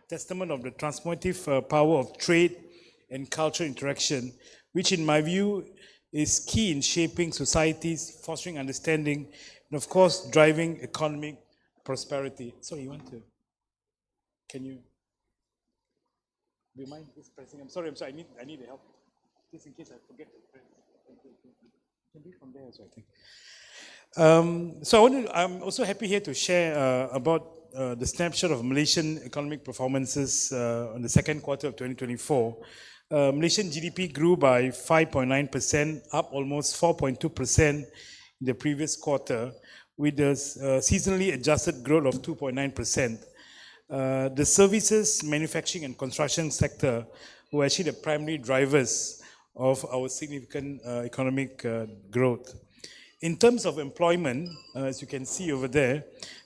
testament of the transformative power of trade and cultural interaction, which in my view is key in shaping societies, fostering understanding, and of course driving economic prosperity. Sorry, can you, do you mind just pressing? I'm sorry, I need the help. Just in case I forget to press. Can be from there as well, I think. So I'm also happy here to share about the snapshot of Malaysian economic performances on the second quarter of 2024. Malaysian GDP grew by 5.9%, up almost 4.2% in the previous quarter, with a seasonally adjusted growth of 2.9%. The services, manufacturing and construction sector were actually the primary drivers of our significant economic growth. In terms of employment, as you can see over there,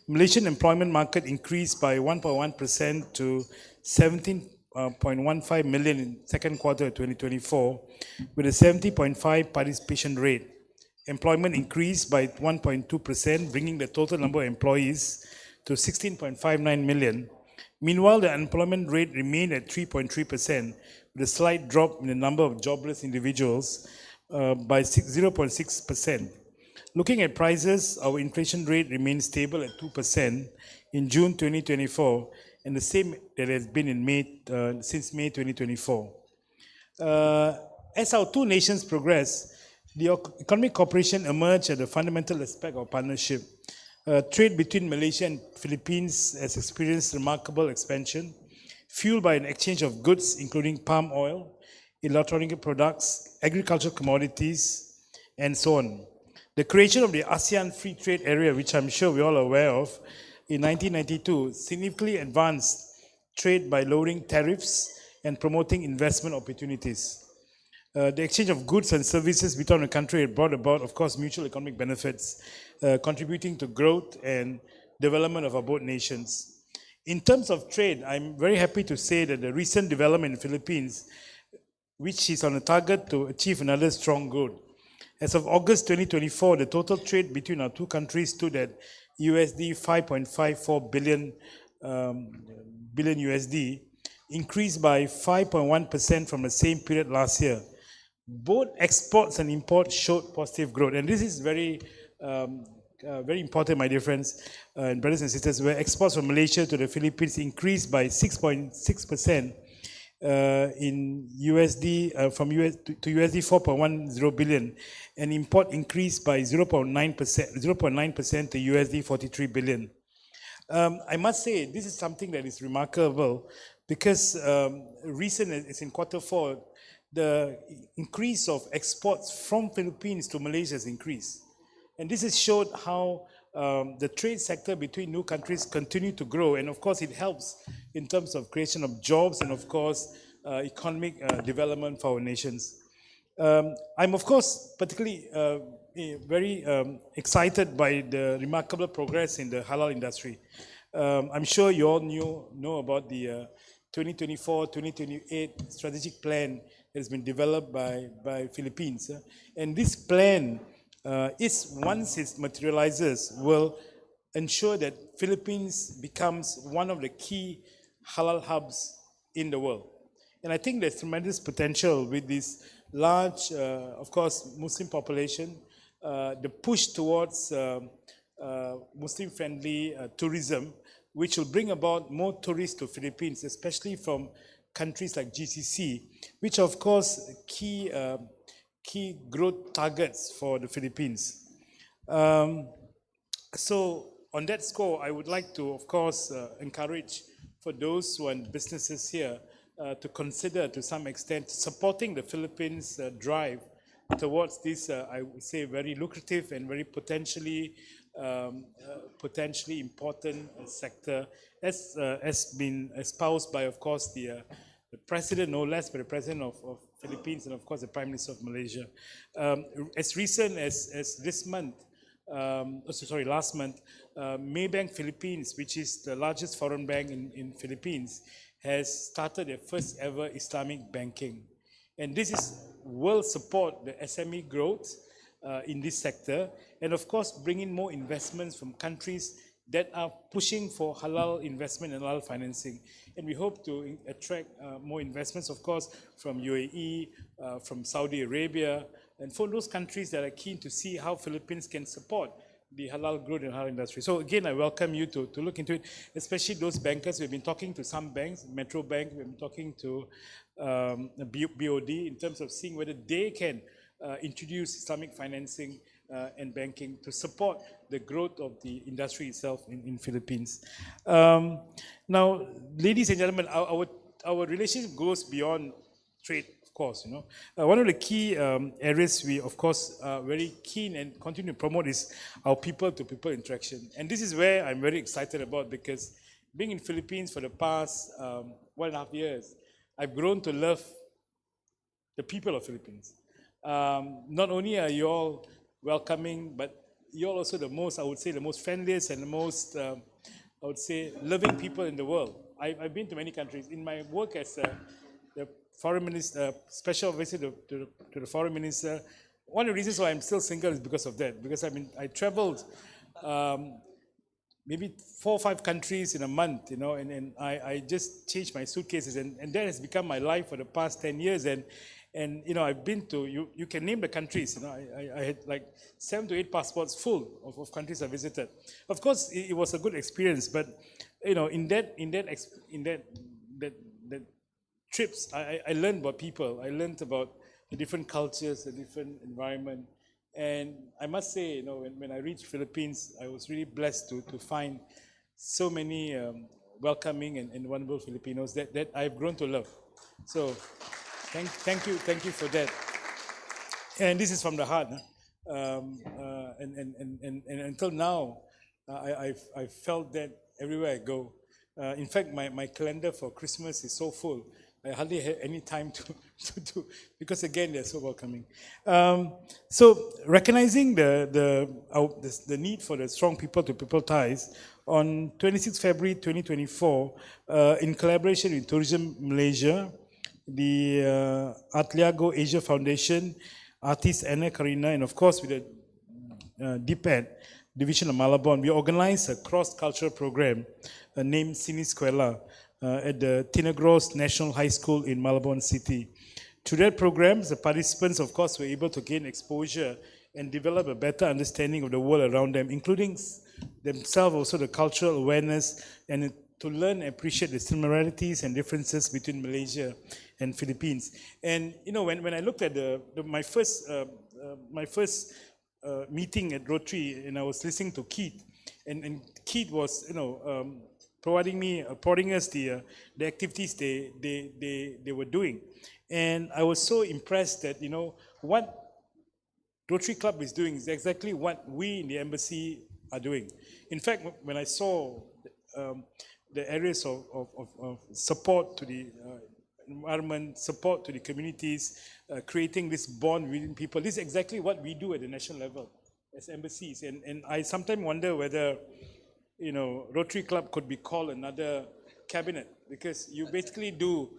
Malaysian employment market increased by 1.1% to 17.15 million in second quarter of 2024, with a 70.5 participation rate. employment increased by 1.2%, bringing the total number of employees to 16.59 million. Meanwhile, the unemployment rate remained at 3.3%, with a slight drop in the number of jobless individuals by 0.6%. Looking at prices, our inflation rate remains stable at 2% in June 2024, and the same that has been in May since May 2024. As our two nations progress, the economic cooperation emerged as a fundamental aspect of partnership. Trade between Malaysia and Philippines has experienced remarkable expansion, fueled by an exchange of goods including palm oil, electronic products, agricultural commodities, and so on. The creation of the ASEAN Free Trade Area, which I'm sure we're all aware of, in 1992 significantly advanced trade by lowering tariffs and promoting investment opportunities. The exchange of goods and services between the country brought about, of course, mutual economic benefits, contributing to growth and development of our both nations. In terms of trade, I'm very happy to say that the recent development in the Philippines, which is on a target to achieve another strong growth. As of August 2024, the total trade between our two countries stood at USD 5.54 billion USD, increased by 5.1% from the same period last year. Both exports and imports showed positive growth, and this is very important, my dear friends and brothers and sisters, where exports from Malaysia to the Philippines increased by 6.6% in USD from US to USD 4.10 billion, and import increased by 0.9% to USD 43 billion. I must say this is something that is remarkable because recent is in Q4, the increase of exports from Philippines to Malaysia has increased. And this has showed how the trade sector between two countries continue to grow. And of course, it helps in terms of creation of jobs and of course, economic development for our nations. I'm of course particularly very excited by the remarkable progress in the halal industry. I'm sure you all know about the 2024-2028 strategic plan that has been developed by Philippines. And this plan once it materializes, will ensure that Philippines becomes one of the key halal hubs in the world. And I think there's tremendous potential with this large, of course, Muslim population, the push towards Muslim-friendly tourism, which will bring about more tourists to Philippines, especially from countries like GCC, which are, of course, key growth targets for the Philippines. So on that score, I would like to, of course, encourage for those who are in businesses here to consider, to some extent, supporting the Philippines' drive towards this, I would say, very lucrative and very potentially important sector, as been espoused by, of course, the president, no less, but the president of Philippines and, of course, the Prime Minister of Malaysia. As recent as this month, last month, Maybank Philippines, which is the largest foreign bank in Philippines, has started their first ever Islamic banking. And this will support the SME growth in this sector, and of course, bring in more investments from countries that are pushing for halal investment and halal financing. And we hope to attract more investments, of course, from UAE, from Saudi Arabia, and for those countries that are keen to see how Philippines can support the halal growth and halal industry. So again, I welcome you to look into it, especially those bankers. We've been talking to some banks, Metro Bank, we've been talking to BOD in terms of seeing whether they can introduce Islamic financing and banking to support the growth of the industry itself in Philippines. Now, ladies and gentlemen, our relationship goes beyond trade, of course. One of the key areas we, of course, are very keen and continue to promote is our people-to-people interaction. And this is where I'm very excited about, because being in Philippines for the past 1.5 years, I've grown to love the people of Philippines. Not only are you all welcoming, but you're also the most, I would say, the most friendliest and the most, I would say, loving people in the world. I've been to many countries. In my work as the foreign minister, special visit to the foreign minister, one of the reasons why I'm still single is because of that. Because I traveled maybe 4 or 5 countries in a month, and I just changed my suitcases, and that has become my life for the past 10 years. And I've been to, you can name the countries, I had like 7 to 8 passports full of countries I visited. Of course, it was a good experience, but in that trips, I learned about people. I learned about the different cultures, the different environment. And I must say, when I reached Philippines, I was really blessed to find so many welcoming and wonderful Filipinos that I've grown to love. So thank you for that. And this is from the heart. And until now, I've felt that everywhere I go. In fact, my calendar for Christmas is so full. I hardly have any time to do, because again, they're so welcoming. So recognizing the need for the strong people-to-people ties, on 26 February 2024, in collaboration with Tourism Malaysia, the Atliago Asia Foundation, artist Anna Karina, and of course with the DPAD, Division of Malabon, we organized a cross-cultural program named Sinisquela at the Tinagros National High School in Malabon City. Through that program, the participants, of course, were able to gain exposure and develop a better understanding of the world around them, including themselves also the cultural awareness, and to learn and appreciate the similarities and differences between Malaysia and Philippines. And when I looked at my first meeting at Rotary, and I was listening to Keith, and Keith was providing us the activities they were doing, and I was so impressed that what Rotary Club is doing is exactly what we in the embassy are doing. In fact, when I saw the areas of support to the environment, support to the communities, creating this bond within people, this is exactly what we do at the national level as embassies. And I sometimes wonder whether Rotary Club could be called another cabinet, because you basically do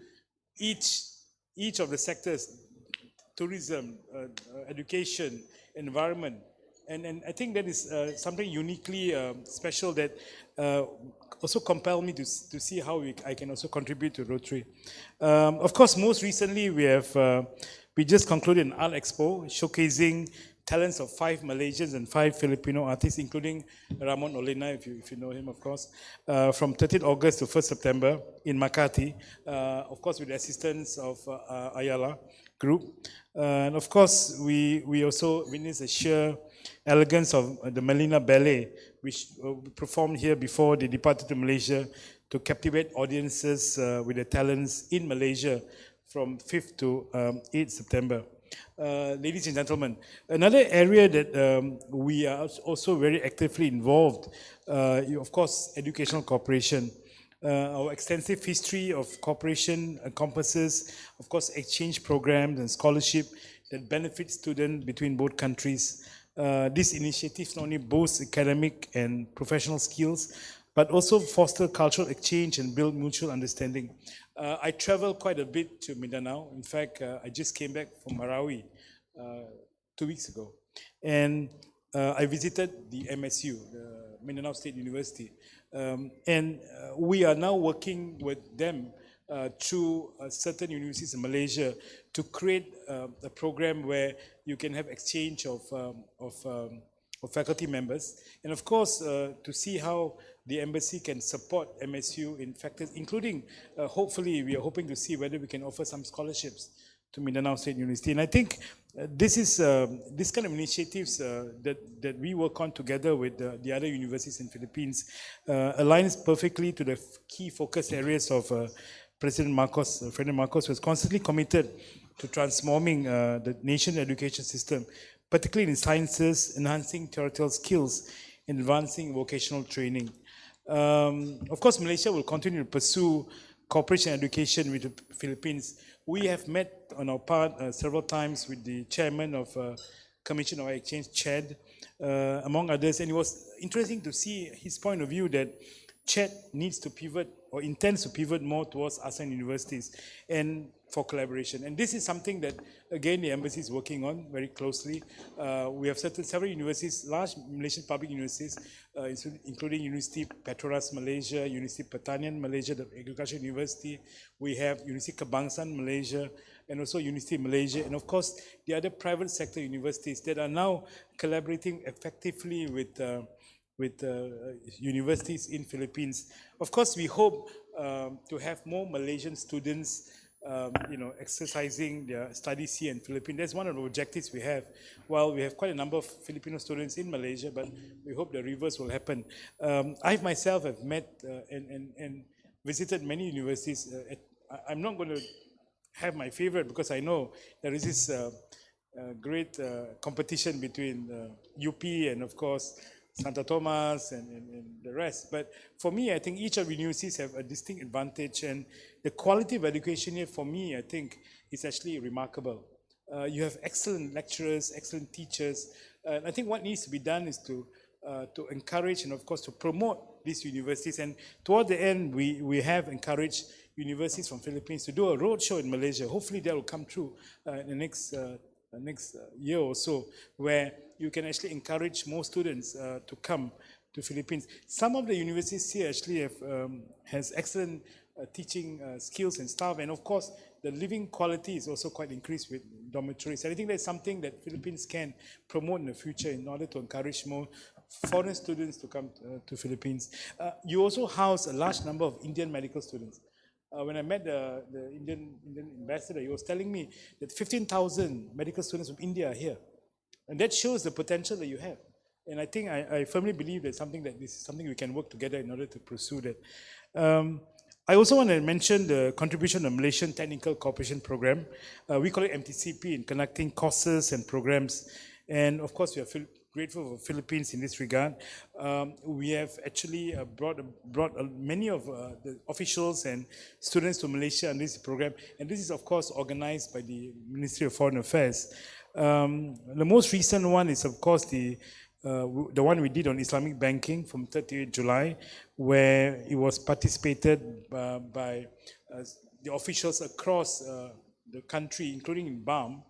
each of the sectors: tourism, education, environment. And I think that is something uniquely special that also compelled me to see how I can also contribute to Rotary. Of course, most recently we just concluded an art expo showcasing talents of 5 Malaysians and 5 Filipino artists, including Ramon Olena, if you know him, of course, from 30th August to 1st September in Makati, of course, with the assistance of Ayala Group. And of course, we also witnessed the sheer elegance of the Melina Ballet, which performed here before they departed to Malaysia to captivate audiences with their talents in Malaysia from 5th to 8th September. Ladies and gentlemen, another area that we are also very actively involved, of course, educational cooperation. Our extensive history of cooperation encompasses, of course, exchange programs and scholarship that benefit students between both countries. This initiative not only boosts academic and professional skills, but also foster cultural exchange and build mutual understanding. I travel quite a bit to Mindanao. In fact, I just came back from Marawi 2 weeks ago. And I visited the MSU, the Mindanao State University. And we are now working with them through certain universities in Malaysia to create a program where you can have exchange of faculty members, and of course to see how the embassy can support MSU in factors, including hopefully we are hoping to see whether we can offer some scholarships to Mindanao State University. And I think this is this kind of initiatives that we work on together with the other universities in Philippines aligns perfectly to the key focus areas of President Marcos, Ferdinand Marcos, was constantly committed to transforming the nation's education system, particularly in sciences, enhancing theoretical skills, and advancing vocational training. Of course, Malaysia will continue to pursue cooperation and education with the Philippines. We have met on our part several times with the chairman of Commission on Exchange, Chad, among others, and it was interesting to see his point of view that Chad needs to pivot or intends to pivot more towards ASEAN universities. And for collaboration. And this is something that, again, the embassy is working on very closely. We have several universities, large Malaysian public universities, including University Petronas Malaysia, University Pertanian Malaysia, the Agricultural University. We have University Kebangsaan Malaysia, and also University Malaysia, and of course, the other private sector universities that are now collaborating effectively with universities in Philippines. Of course, we hope to have more Malaysian students, exercising their studies here in Philippines. That's one of the objectives we have. While we have quite a number of Filipino students in Malaysia, but we hope the reverse will happen. I myself have met and visited many universities. I'm not going to have my favorite because I know there is this great competition between UP and of course Santa Thomas and the rest. But for me, I think each of the universities have a distinct advantage, and the quality of education here for me, I think, is actually remarkable. You have excellent lecturers, excellent teachers. I think what needs to be done is to encourage and of course to promote these universities. And toward the end, we have encouraged universities from Philippines to do a roadshow in Malaysia. Hopefully that will come true in the next year or so, where you can actually encourage more students to come to Philippines. Some of the universities here actually has excellent teaching skills and staff, and of course the living quality is also quite increased with dormitories. And I think that's something that Philippines can promote in the future in order to encourage more foreign students to come to Philippines. You also house a large number of Indian medical students. When I met the Indian ambassador, he was telling me that 15,000 medical students from India are here. And that shows the potential that you have. And I think I firmly believe that this is something we can work together in order to pursue that. I also want to mention the contribution of Malaysian Technical Cooperation Program. We call it MTCP, in conducting courses and programs. And of course, we are grateful for Philippines in this regard. We have actually brought many of the officials and students to Malaysia on this program. And this is, of course, organized by the Ministry of Foreign Affairs. The most recent one is, of course, the one we did on Islamic banking from 30th July, where it was participated by the officials across the country, including in BAM,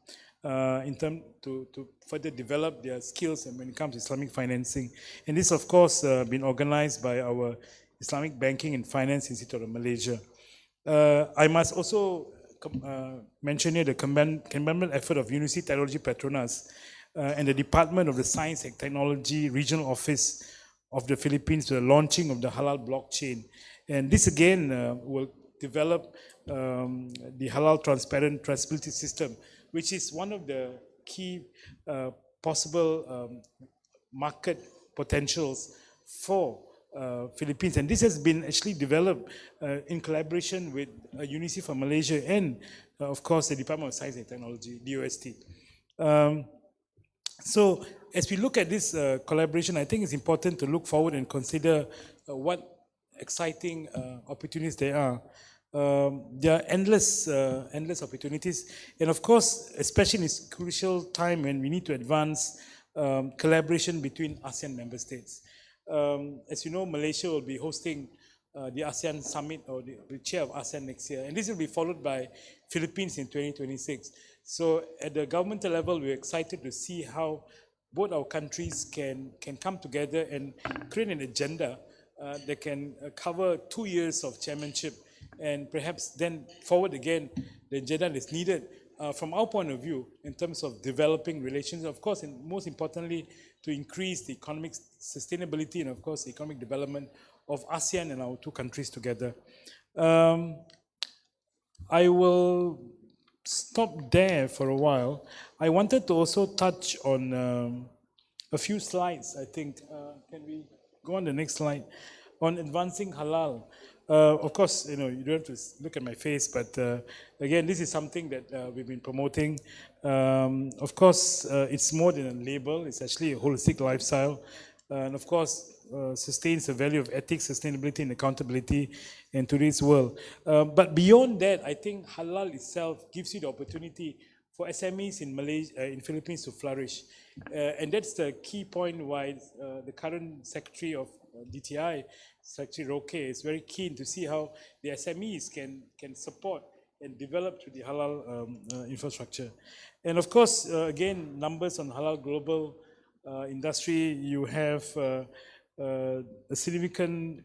in terms to further develop their skills and when it comes to Islamic financing. And this, of course, been organized by our Islamic Banking and Finance Institute of Malaysia. I must also mention here the combined effort of University Technology Petronas and the Department of the Science and Technology Regional Office of the Philippines to the launching of the halal blockchain. And this again will develop the halal transparent traceability system, which is one of the key possible market potentials for Philippines. And this has been actually developed in collaboration with University of Malaysia and of course the Department of Science and Technology, DOST. So as we look at this collaboration, I think it's important to look forward and consider what exciting opportunities there are. There are endless opportunities, and of course, especially in this crucial time when we need to advance collaboration between ASEAN member states. As you know, Malaysia will be hosting the ASEAN Summit, or the chair of ASEAN next year, and this will be followed by Philippines in 2026. So at the governmental level, we're excited to see how both our countries can come together and create an agenda that can cover 2 years of chairmanship, and perhaps then forward again the agenda that's needed from our point of view in terms of developing relations, of course, and most importantly, to increase the economic sustainability and of course the economic development of ASEAN and our two countries together. I will stop there for a while. I wanted to also touch on a few slides, I think. Can we go on the next slide? On advancing halal. Of course, you don't have to look at my face, but again, this is something that we've been promoting. Of course, it's more than a label. It's actually a holistic lifestyle. And of course, sustains the value of ethics, sustainability, and accountability in today's world. But beyond that, I think halal itself gives you the opportunity for SMEs in Malaysia, in Philippines to flourish. And that's the key point why the current Secretary of DTI, Secretary Roque, is very keen to see how the SMEs can support and developed through the halal infrastructure. And of course, again, numbers on halal global industry, you have a significant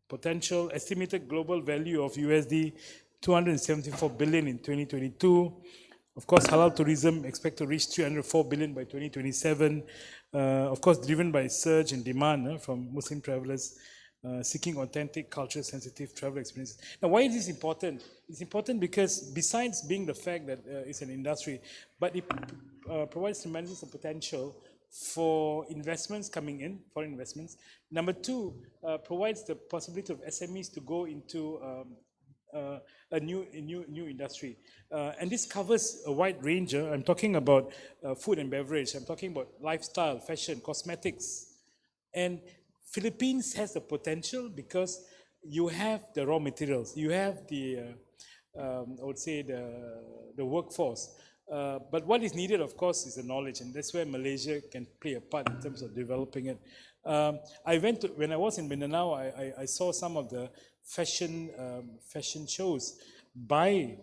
potential estimated global value of USD 274 billion in 2022. Of course, halal tourism expect to reach 304 billion by 2027. Of course, driven by surge in demand from Muslim travelers seeking authentic, culture-sensitive travel experiences. Now, why is this important? It's important because besides being the fact that it's an industry, but it provides tremendous potential for investments coming in, foreign investments. Number two, provides the possibility of SMEs to go into a new industry. And this covers a wide range. I'm talking about food and beverage. I'm talking about lifestyle, fashion, cosmetics. And Philippines has the potential because you have the raw materials, you have the, I would say, the workforce. But what is needed, of course, is the knowledge, and that's where Malaysia can play a part in terms of developing it. When I was in Mindanao, I saw some of the fashion shows by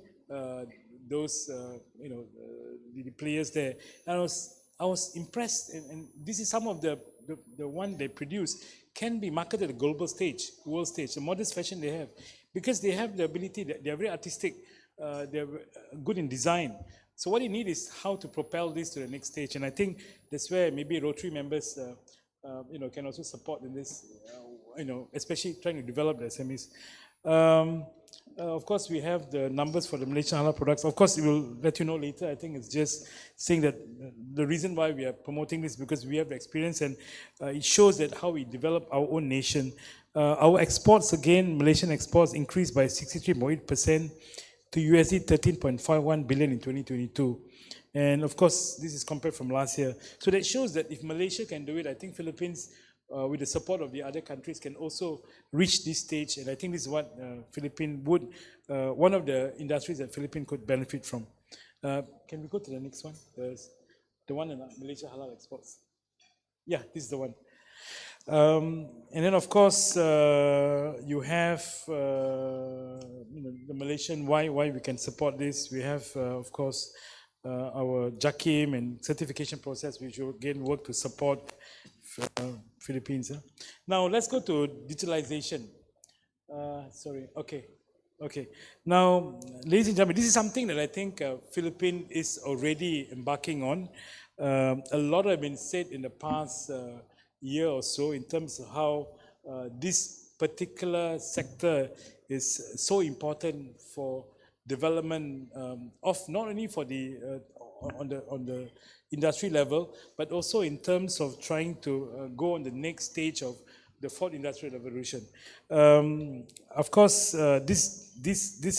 those, the players there. And I was impressed, and this is some of the one they produce can be marketed at the global stage, world stage, the modest fashion they have, because they have the ability, they are very artistic, they're good in design. So what you need is how to propel this to the next stage, and I think that's where maybe Rotary members, can also support in this, especially trying to develop the SMEs. Of course, we have the numbers for the Malaysian halal products. Of course, we will let you know later. I think it's just saying that the reason why we are promoting this is because we have the experience, and it shows that how we develop our own nation. Our exports, again, Malaysian exports increased by 63.8% to USD 13.51 billion in 2022. And of course, this is compared from last year. So that shows that if Malaysia can do it, I think Philippines, with the support of the other countries, can also reach this stage. And I think this is what Philippines would, one of the industries that Philippines could benefit from. Can we go to the next one? The one in Malaysia halal exports. Yeah, this is the one. And then, of course, you have the Malaysian, why we can support this. We have, of course, our JAKIM and certification process, which will again work to support Philippines. Now, let's go to digitalization. Okay. Now, ladies and gentlemen, this is something that I think Philippines is already embarking on. A lot have been said in the past year or so in terms of how this particular sector is so important for development of not only for the on the industry level, but also in terms of trying to go on the next stage of the fourth industrial revolution. Of course, this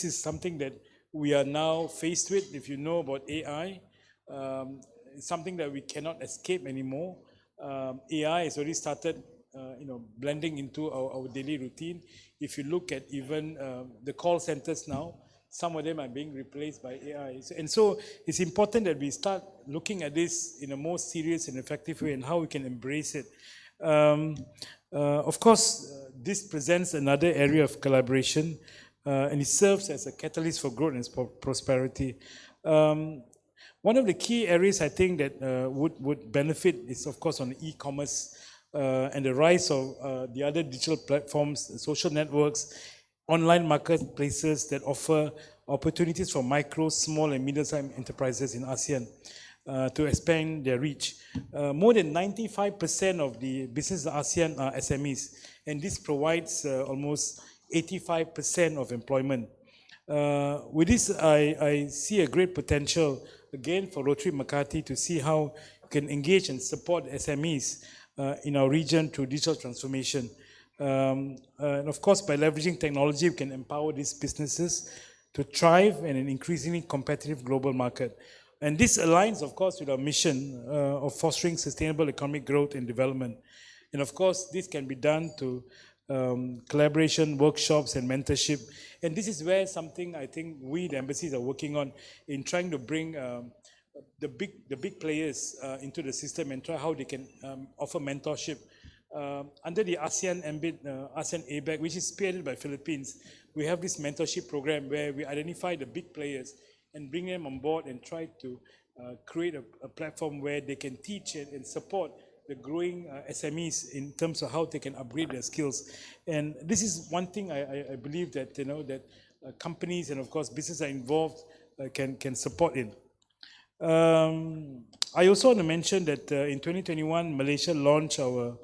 is something that we are now faced with. If you know about AI, it's something that we cannot escape anymore. AI has already started, blending into our daily routine. If you look at even the call centers now, some of them are being replaced by AI. And so it's important that we start looking at this in a more serious and effective way and how we can embrace it. Of course, this presents another area of collaboration, and it serves as a catalyst for growth and prosperity. One of the key areas I think that would benefit is, of course, on the e-commerce and the rise of the other digital platforms, social networks, online marketplaces that offer opportunities for micro, small, and medium-sized enterprises in ASEAN to expand their reach. More than 95% of the businesses in ASEAN are SMEs, and this provides almost 85% of employment. With this, I see a great potential, again, for Rotary Makati to see how we can engage and support SMEs in our region through digital transformation. And of course, by leveraging technology, we can empower these businesses to thrive in an increasingly competitive global market. And this aligns, of course, with our mission of fostering sustainable economic growth and development. And of course, this can be done to collaboration, workshops, and mentorship. And this is where something I think we, the embassies, are working on in trying to bring the big players into the system and try how they can offer mentorship Under the ASEAN ambit, ASEAN ABAC, which is spearheaded by Philippines, we have this mentorship program where we identify the big players and bring them on board and try to create a platform where they can teach and support the growing SMEs in terms of how they can upgrade their skills. And this is one thing I believe that that companies and of course businesses are involved can support in. I also want to mention that in 2021, Malaysia launched our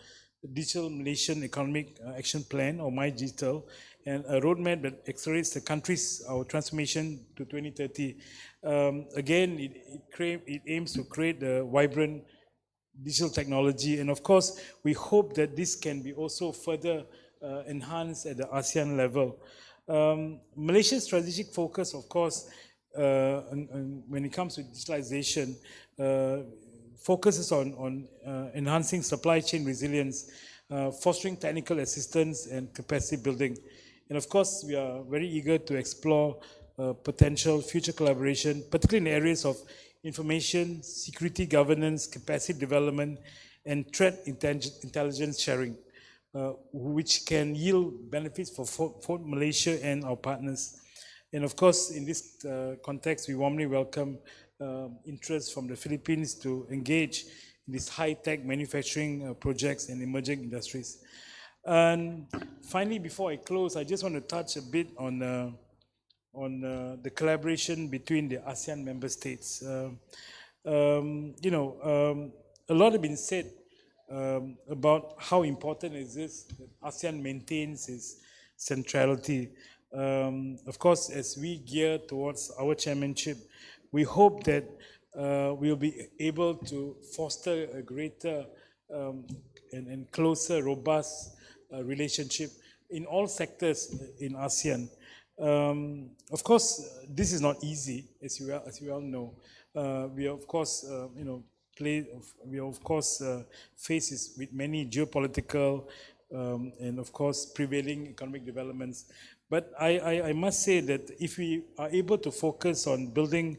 Digital Malaysian Economic Action Plan, or My Digital, and a roadmap that accelerates the country's our transformation to 2030. Again, it aims to create a vibrant digital technology, and of course, we hope that this can be also further enhanced at the ASEAN level. Malaysia's strategic focus, of course, when it comes to digitalization, focuses on enhancing supply chain resilience, fostering technical assistance and capacity building. And of course, we are very eager to explore potential future collaboration, particularly in areas of information, security governance, capacity development, and threat intelligence sharing, which can yield benefits for Malaysia and our partners. And of course, in this context, we warmly welcome interest from the Philippines to engage in these high-tech manufacturing projects and emerging industries. And finally, before I close, I just want to touch a bit on the collaboration between the ASEAN member states. A lot has been said about how important is this that ASEAN maintains its centrality. Of course, as we gear towards our chairmanship, we hope that we'll be able to foster a greater and closer, robust relationship in all sectors in ASEAN. Of course, this is not easy, as you all know. We are, of course, faced with many geopolitical and, of course, prevailing economic developments. But I must say that if we are able to focus on building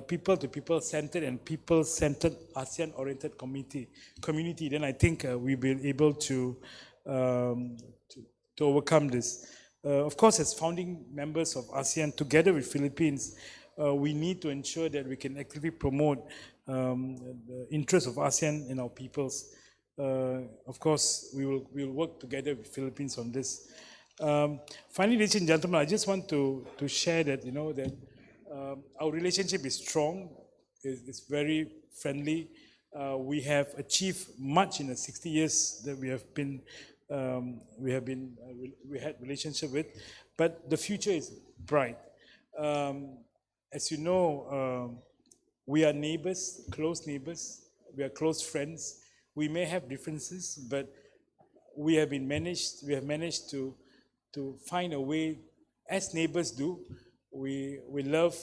people-to-people centered and people-centered ASEAN-oriented community, then I think we'll be able to overcome this. Of course, as founding members of ASEAN, together with Philippines, we need to ensure that we can actively promote the interests of ASEAN and our peoples. Of course, we will work together with Philippines on this. Finally, ladies and gentlemen, I just want to share that that our relationship is strong. It's very friendly. We have achieved much in the 60 years that we had relationship with, but the future is bright. As you know, we are neighbors, close neighbors. We are close friends. We may have differences, but we have managed to find a way, as neighbors do. We love,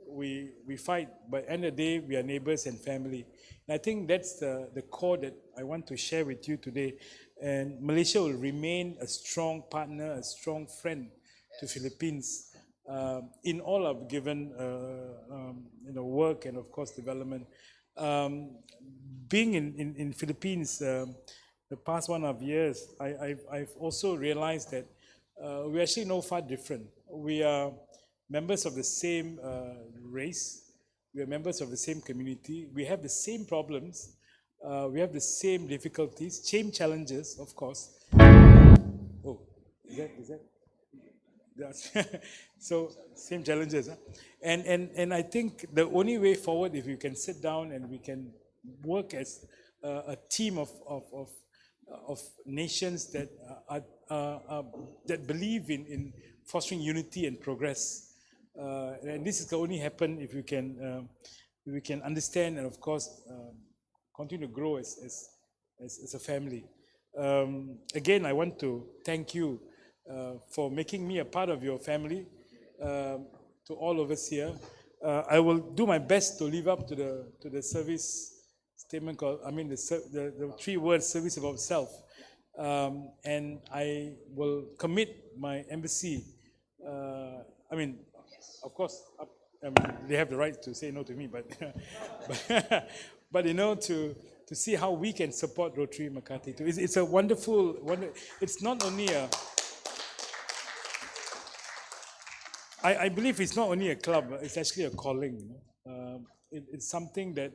we fight, but at the end of the day, we are neighbors and family. And I think that's the core that I want to share with you today. And Malaysia will remain a strong partner, a strong friend to Philippines in all our given work and of course development. Being in Philippines the past 1.5 years, I've also realized that we actually know far different. We are members of the same race. We are members of the same community. We have the same problems. We have the same difficulties, same challenges, of course. Oh, is that? Yes. So same challenges, huh? And I think the only way forward, if you can sit down and we can work as a team of nations that that believe in fostering unity and progress. And this can only happen if we can understand and of course continue to grow as a family. Again, I want to thank you for making me a part of your family. To all of us here, I will do my best to live up to the service statement called, the 3 words, service above self. And I will commit my embassy. Of course, they have the right to say no to me, but to to see how we can support Rotary Makati too. It's a wonderful, it's not only a, I believe it's not only a club, it's actually a calling. You know? It's something that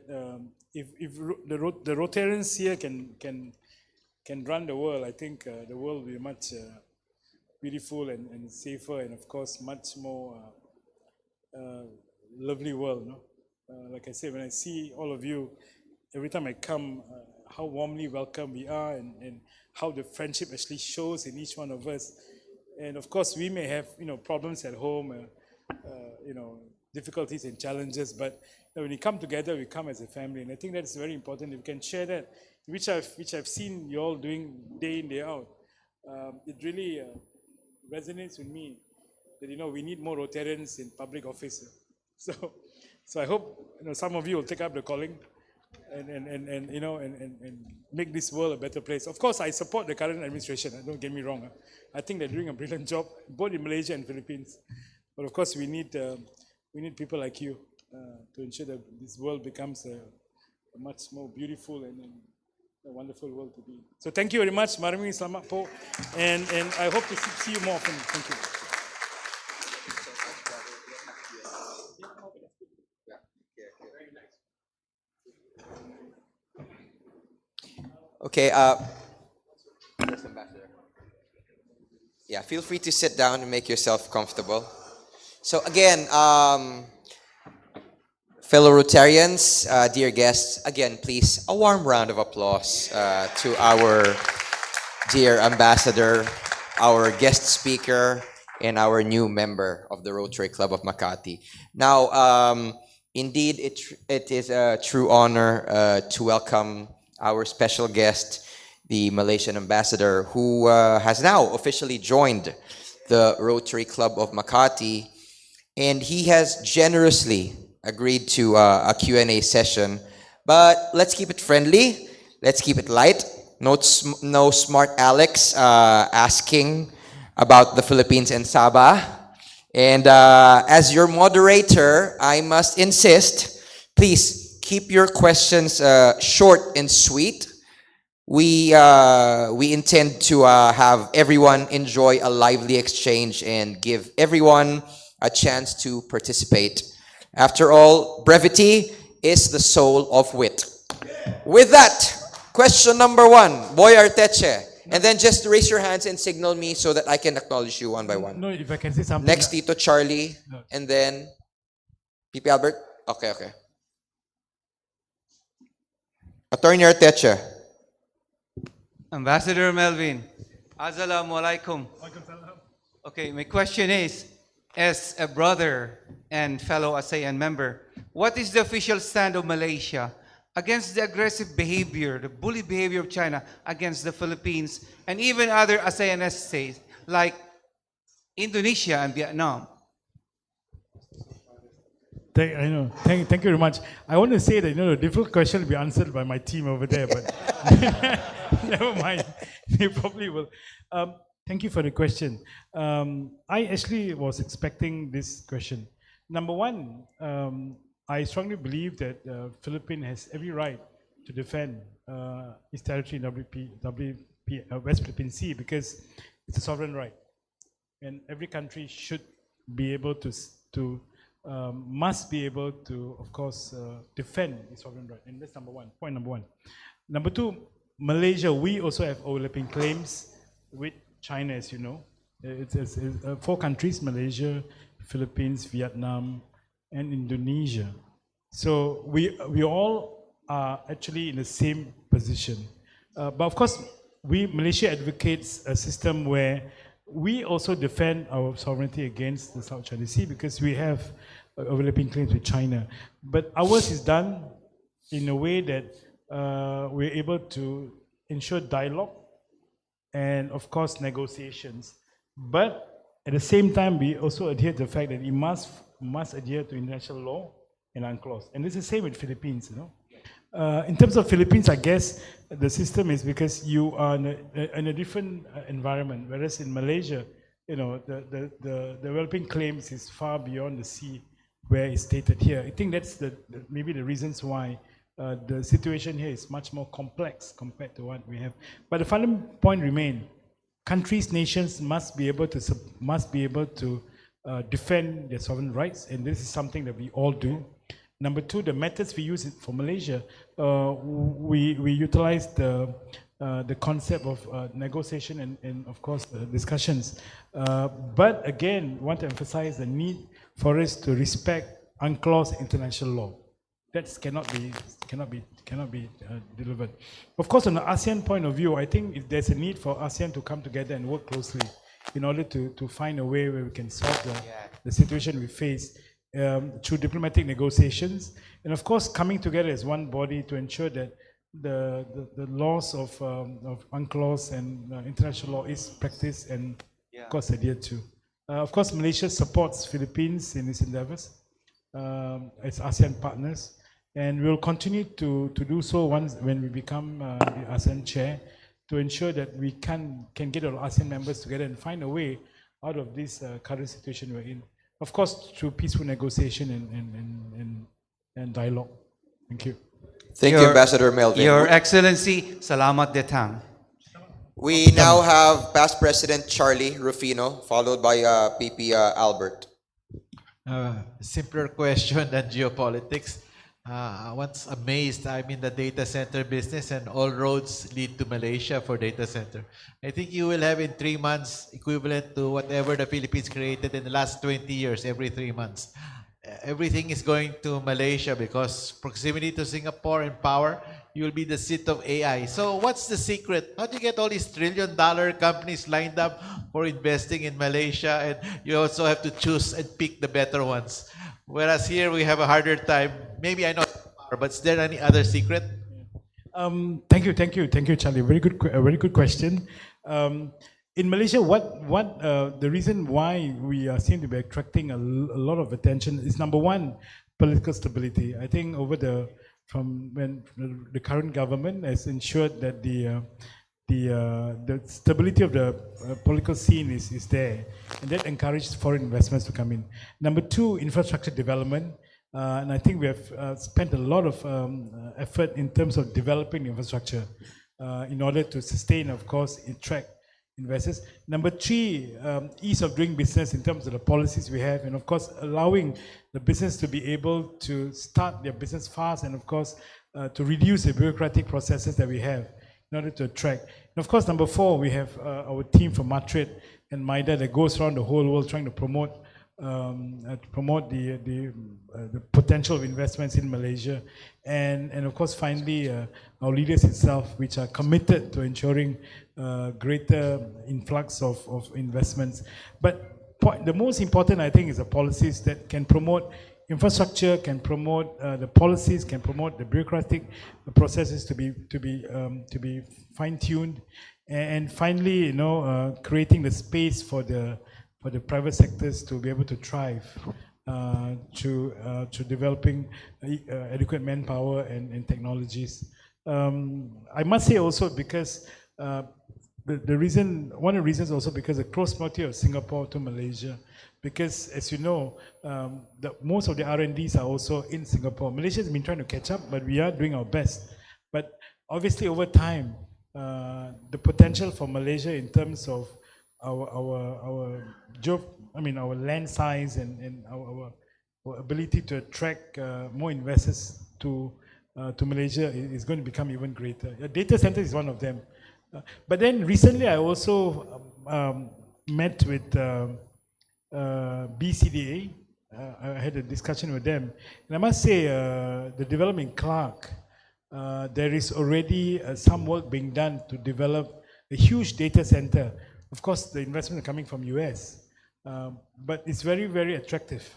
if the Rotarians here can run the world, I think the world will be much beautiful and safer, and of course much more lovely world. No? Like I said, when I see all of you, every time I come, how warmly welcome we are, and how the friendship actually shows in each one of us. And of course, we may have problems at home, difficulties and challenges, but when we come together, we come as a family, and I think that's very important. If you can share that, which I've seen you all doing day in, day out, it really resonates with me that we need more Rotarians in public office. So I hope some of you will take up the calling and make this world a better place. Of course, I support the current administration. Don't get me wrong. I think they're doing a brilliant job both in Malaysia and Philippines. But of course, we need people like you to ensure that this world becomes a much more beautiful and a wonderful world to be. So thank you very much, Marami Selamat Po, and I hope to see you more often. Thank you. Okay, yeah, feel free to sit down and make yourself comfortable. So again, fellow Rotarians, dear guests, again, please, a warm round of applause to our dear ambassador, our guest speaker, and our new member of the Rotary Club of Makati. Now, indeed, it is a true honor to welcome our special guest, the Malaysian ambassador, who has now officially joined the Rotary Club of Makati, and he has generously agreed to a Q&A session. But let's keep it friendly, let's keep it light. No smart Alex asking about the Philippines and Sabah. And as your moderator, I must insist, please keep your questions short and sweet. We intend to have everyone enjoy a lively exchange and give everyone a chance to participate. After all, brevity is the soul of wit. With that, question number 1, Boy Arteche. And then just raise your hands and signal me so that I can acknowledge you one by one. No, if I can say something. Next, Tito Charlie. No. And then, Pipi Albert. Okay. Attorney Arteche. Ambassador Melvin, Assalamu alaikum. Okay, my question is, as a brother and fellow ASEAN member, what is the official stand of Malaysia against the aggressive behavior, the bully behavior of China against the Philippines and even other ASEAN states like Indonesia and Vietnam? I know. Thank you very much. I want to say that the difficult question will be answered by my team over there, but never mind. They probably will. Thank you for the question. I actually was expecting this question. Number one, I strongly believe that Philippines has every right to defend its territory in West Philippine Sea because it's a sovereign right, and every country should be able must be able to, of course, defend its sovereign right. And that's number one, point number one. Number two, Malaysia, we also have overlapping claims with China, as you know. It's 4 countries, Malaysia, Philippines, Vietnam, and Indonesia. So we all are actually in the same position. But of course, Malaysia advocates a system where we also defend our sovereignty against the South China Sea because we have overlapping claims with China. But ours is done in a way that we're able to ensure dialogue and, of course, negotiations. But at the same time, we also adhere to the fact that it must adhere to international law and UNCLOS. And it's the same with Philippines, in terms of Philippines, I guess the system is because you are in a different environment, whereas in Malaysia, the developing claims is far beyond the sea where it's stated here. I think that's maybe the reasons why the situation here is much more complex compared to what we have. But the fundamental point remains: countries, nations must be able to defend their sovereign rights, and this is something that we all do. Number two, the methods we use for Malaysia, we utilize the concept of negotiation and of course discussions. But again, want to emphasize the need for us to respect UNCLOS international law. That cannot be delivered. Of course, on the ASEAN point of view, I think if there's a need for ASEAN to come together and work closely in order to find a way where we can solve the situation we face through diplomatic negotiations, and of course coming together as one body to ensure that the laws of UNCLOS and international law is practiced and of course adhered to. Of course, Malaysia supports Philippines in its endeavors as ASEAN partners, and we'll continue to do so when we become the ASEAN chair, to ensure that we can get our ASEAN members together and find a way out of this current situation we're in. Of course, through peaceful negotiation and dialogue. Thank you. Thank you, Ambassador Melvin. Your Excellency, salamat datang. We now have past President Charlie Rufino, followed by PP Albert. Simpler question than geopolitics. Once amazed, I'm in the data center business and all roads lead to Malaysia for data center. I think you will have in 3 months equivalent to whatever the Philippines created in the last 20 years, every 3 months. Everything is going to Malaysia because proximity to Singapore and power, you will be the seat of AI. So what's the secret? How do you get all these trillion-dollar companies lined up for investing in Malaysia? And you also have to choose and pick the better ones. Whereas here we have a harder time. Maybe I know, but is there any other secret? Thank you, Charlie. Very good question. In Malaysia, the reason why we seem to be attracting a lot of attention is, number one, political stability. I think from when the current government has ensured that the stability of the political scene is there, and that encourages foreign investments to come in. Number two, infrastructure development, and I think we have spent a lot of effort in terms of developing infrastructure in order to sustain, of course, attract investors. Number three, ease of doing business in terms of the policies we have, and of course allowing the business to be able to start their business fast, and of course to reduce the bureaucratic processes that we have in order to attract. And of course, number four, we have our team from Madrid and MIDA that goes around the whole world trying to promote the potential of investments in Malaysia, and of course finally our leaders itself, which are committed to ensuring greater influx of investments. But the most important, I think, is the policies that can promote infrastructure, can promote the policies, can promote the bureaucratic processes to be fine-tuned, and finally, creating the space for the private sectors to be able to thrive to developing adequate manpower and technologies. I must say also, because one of the reasons also because the close proximity of Singapore to Malaysia, because as you know, most of the R&Ds are also in Singapore. Malaysia has been trying to catch up, but we are doing our best. But obviously over time, the potential for Malaysia in terms of our land size and our ability to attract more investors to Malaysia is going to become even greater. A data center is one of them. But then recently I also met with BCDA. I had a discussion with them. And I must say, the development in Clark, there is already some work being done to develop a huge data center. Of course, the investment are coming from US, but it's very, very attractive.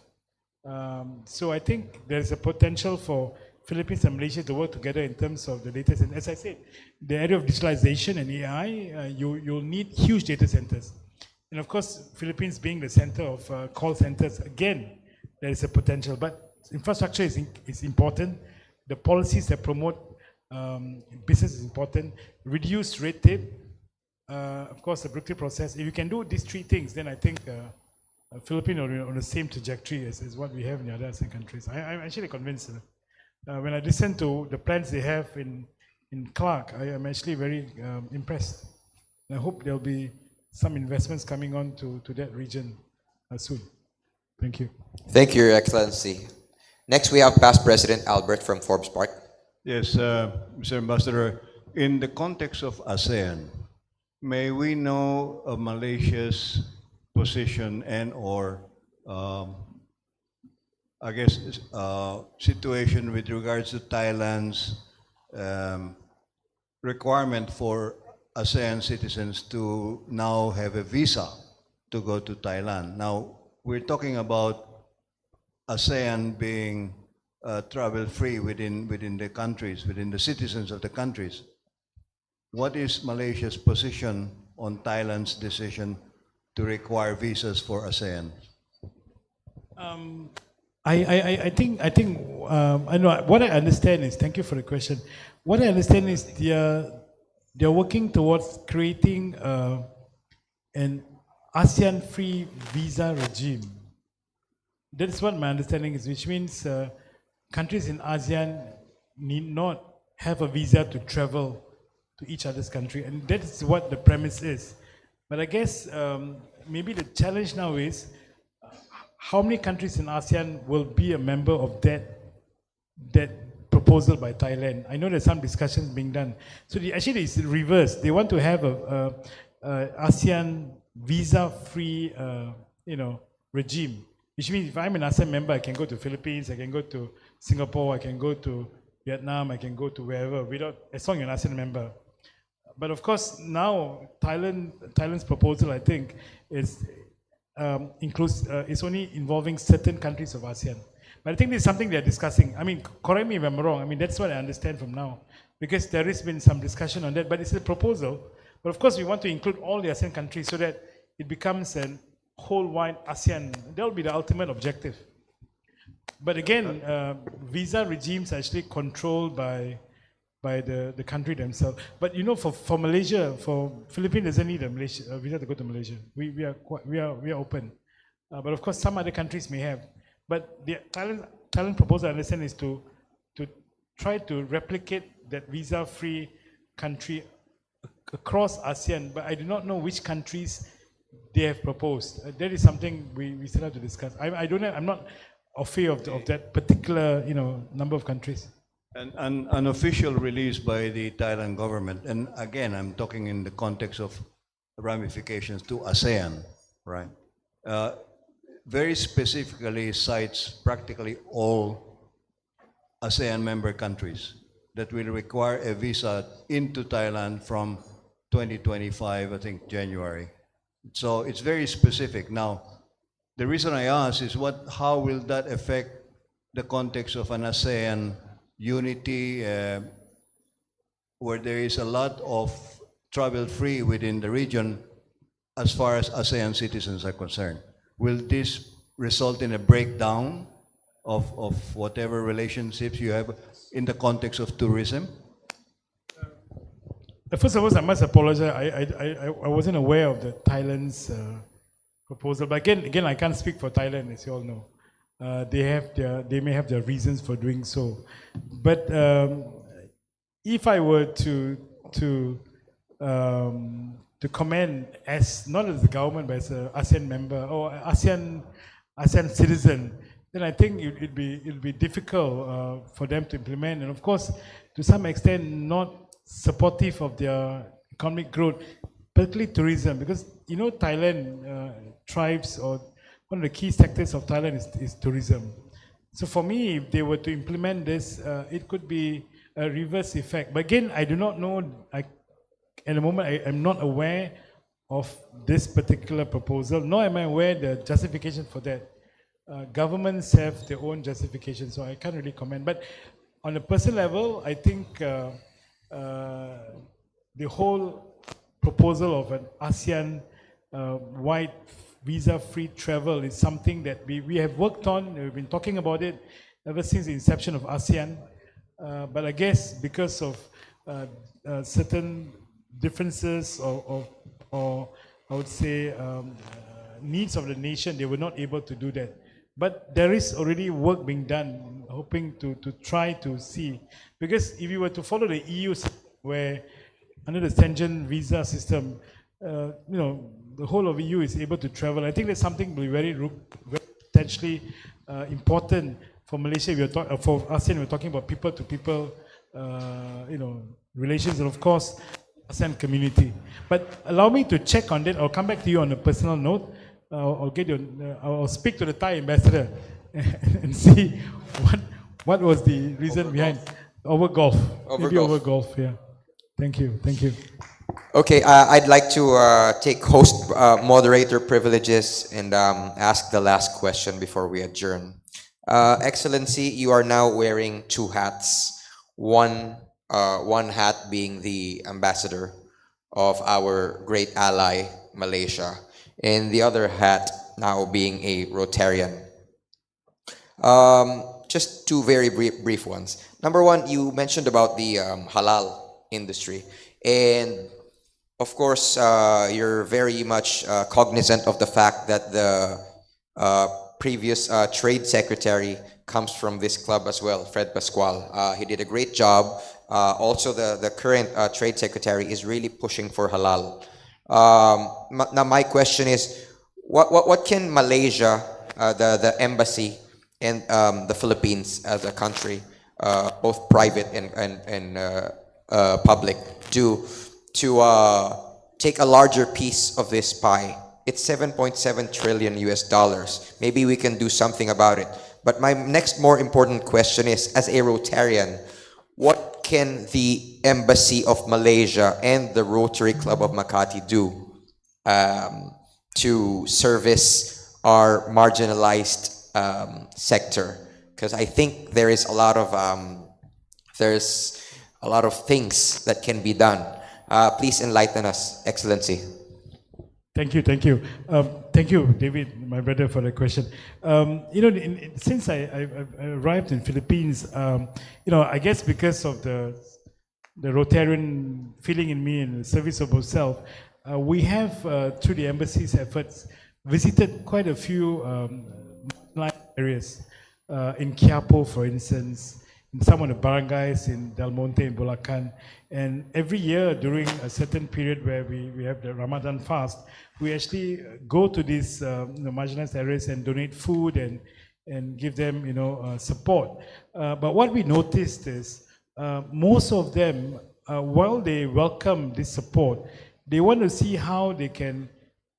So I think there's a potential for Philippines and Malaysia to work together in terms of the data center. As I said, the area of digitalization and AI, you'll need huge data centers. And of course, Philippines being the center of call centers, again, there is a potential. But infrastructure is important. The policies that promote business is important. Reduce red tape. Of course, the Brooklyn process. If you can do these three things, then I think Philippines are on the same trajectory as what we have in the other ASEAN countries. I'm actually convinced. When I listen to the plans they have in Clark, I am actually very impressed. And I hope there'll be some investments coming on to that region soon. Thank you. Thank you, Your Excellency. Next, we have past President Albert from Forbes Park. Yes, Mr. Ambassador, in the context of ASEAN, may we know Malaysia's position and/or, I guess, situation with regards to Thailand's requirement for ASEAN citizens to now have a visa to go to Thailand. Now, we're talking about ASEAN being travel-free within the countries, within the citizens of the countries. What is Malaysia's position on Thailand's decision to require visas for ASEAN? I think I know what I understand is, thank you for the question. What I understand is they're working towards creating an ASEAN-free visa regime. That's what my understanding is, which means countries in ASEAN need not have a visa to travel to each other's country, and that's what the premise is. But I guess maybe the challenge now is how many countries in ASEAN will be a member of that proposal by Thailand. I know there's some discussions being done. So actually it's reversed. They want to have a ASEAN visa-free regime, which means if I'm an ASEAN member, I can go to Philippines, I can go to Singapore, I can go to Vietnam, I can go to wherever as long as you're an ASEAN member. But of course now Thailand's proposal, I think, is it's only involving certain countries of ASEAN. But I think this is something they're discussing. I mean, correct me if I'm wrong. I mean, that's what I understand from now, because there has been some discussion on that. But it's a proposal. But of course, we want to include all the ASEAN countries so that it becomes a whole-wide ASEAN. That will be the ultimate objective. But again, visa regimes are actually controlled by the country themselves. But you know, for Malaysia, for Philippines doesn't need a visa to go to Malaysia. We are open. But of course, some other countries may have. But the Thailand proposal, I understand, is to try to replicate that visa-free country across ASEAN. But I do not know which countries they have proposed. That is something we still have to discuss. I'm not afraid of that particular number of countries. An official release by the Thailand government, and again, I'm talking in the context of ramifications to ASEAN, right? Very specifically cites practically all ASEAN member countries that will require a visa into Thailand from 2025, I think, January. So it's very specific. Now, the reason I ask is how will that affect the context of an ASEAN unity where there is a lot of travel-free within the region as far as ASEAN citizens are concerned? Will this result in a breakdown of whatever relationships you have in the context of tourism? First of all, I must apologize. I wasn't aware of the Thailand's proposal. But again, I can't speak for Thailand, as you all know. They may have their reasons for doing so. But if I were to comment as not as the government but as an ASEAN member or ASEAN citizen, then I think it'd be difficult for them to implement, and of course, to some extent, not supportive of their economic growth, particularly tourism, because Thailand thrives, or one of the key sectors of Thailand is tourism. So for me, if they were to implement this, it could be a reverse effect. But again, I do not know. At the moment, I'm not aware of this particular proposal, nor am I aware the justification for that. Governments have their own justification, so I can't really comment. But on a personal level, I think the whole proposal of an ASEAN-wide visa-free travel is something that we have worked on. We've been talking about it ever since the inception of ASEAN. But I guess because of certain differences or I would say needs of the nation, they were not able to do that. But there is already work being done hoping to try to see, because if you were to follow the EU system, where under the Schengen visa system, the whole of EU is able to travel. I think that's something will be very potentially important for Malaysia. For ASEAN, we're talking about people to people, relations, and of course, ASEAN community. But allow me to check on that. I'll come back to you on a personal note. I'll speak to the Thai ambassador and see what was the reason behind over golf. Maybe over golf. Yeah. Thank you. Thank you. Okay, I'd like to take host moderator privileges and ask the last question before we adjourn. Excellency, you are now wearing two hats. One hat being the ambassador of our great ally, Malaysia, and the other hat now being a Rotarian. Just two very brief ones. Number one, you mentioned about the halal industry, and of course, you're very much cognizant of the fact that the previous trade secretary comes from this club as well, Fred Pascual. He did a great job. Also, the current trade secretary is really pushing for halal. Now, my question is, what can Malaysia, the embassy, and the Philippines as a country, both private and public, do to take a larger piece of this pie? It's 7.7 trillion US dollars. Maybe we can do something about it. But my next more important question is, as a Rotarian, what can the Embassy of Malaysia and the Rotary Club of Makati do to service our marginalized sector? Because I think there is a lot of things that can be done. Please enlighten us, Excellency. Thank you. Thank you, David, my brother, for the question. Since I arrived in Philippines, I guess because of the Rotarian feeling in me and the service of self, we have, through the embassy's efforts, visited quite a few areas. In Quiapo, for instance, in some of the barangays in Del Monte and Bulacan. And every year during a certain period where we have the Ramadan fast, we actually go to these marginalized areas and donate food and give them support. But what we noticed is most of them, while they welcome this support, they want to see how they can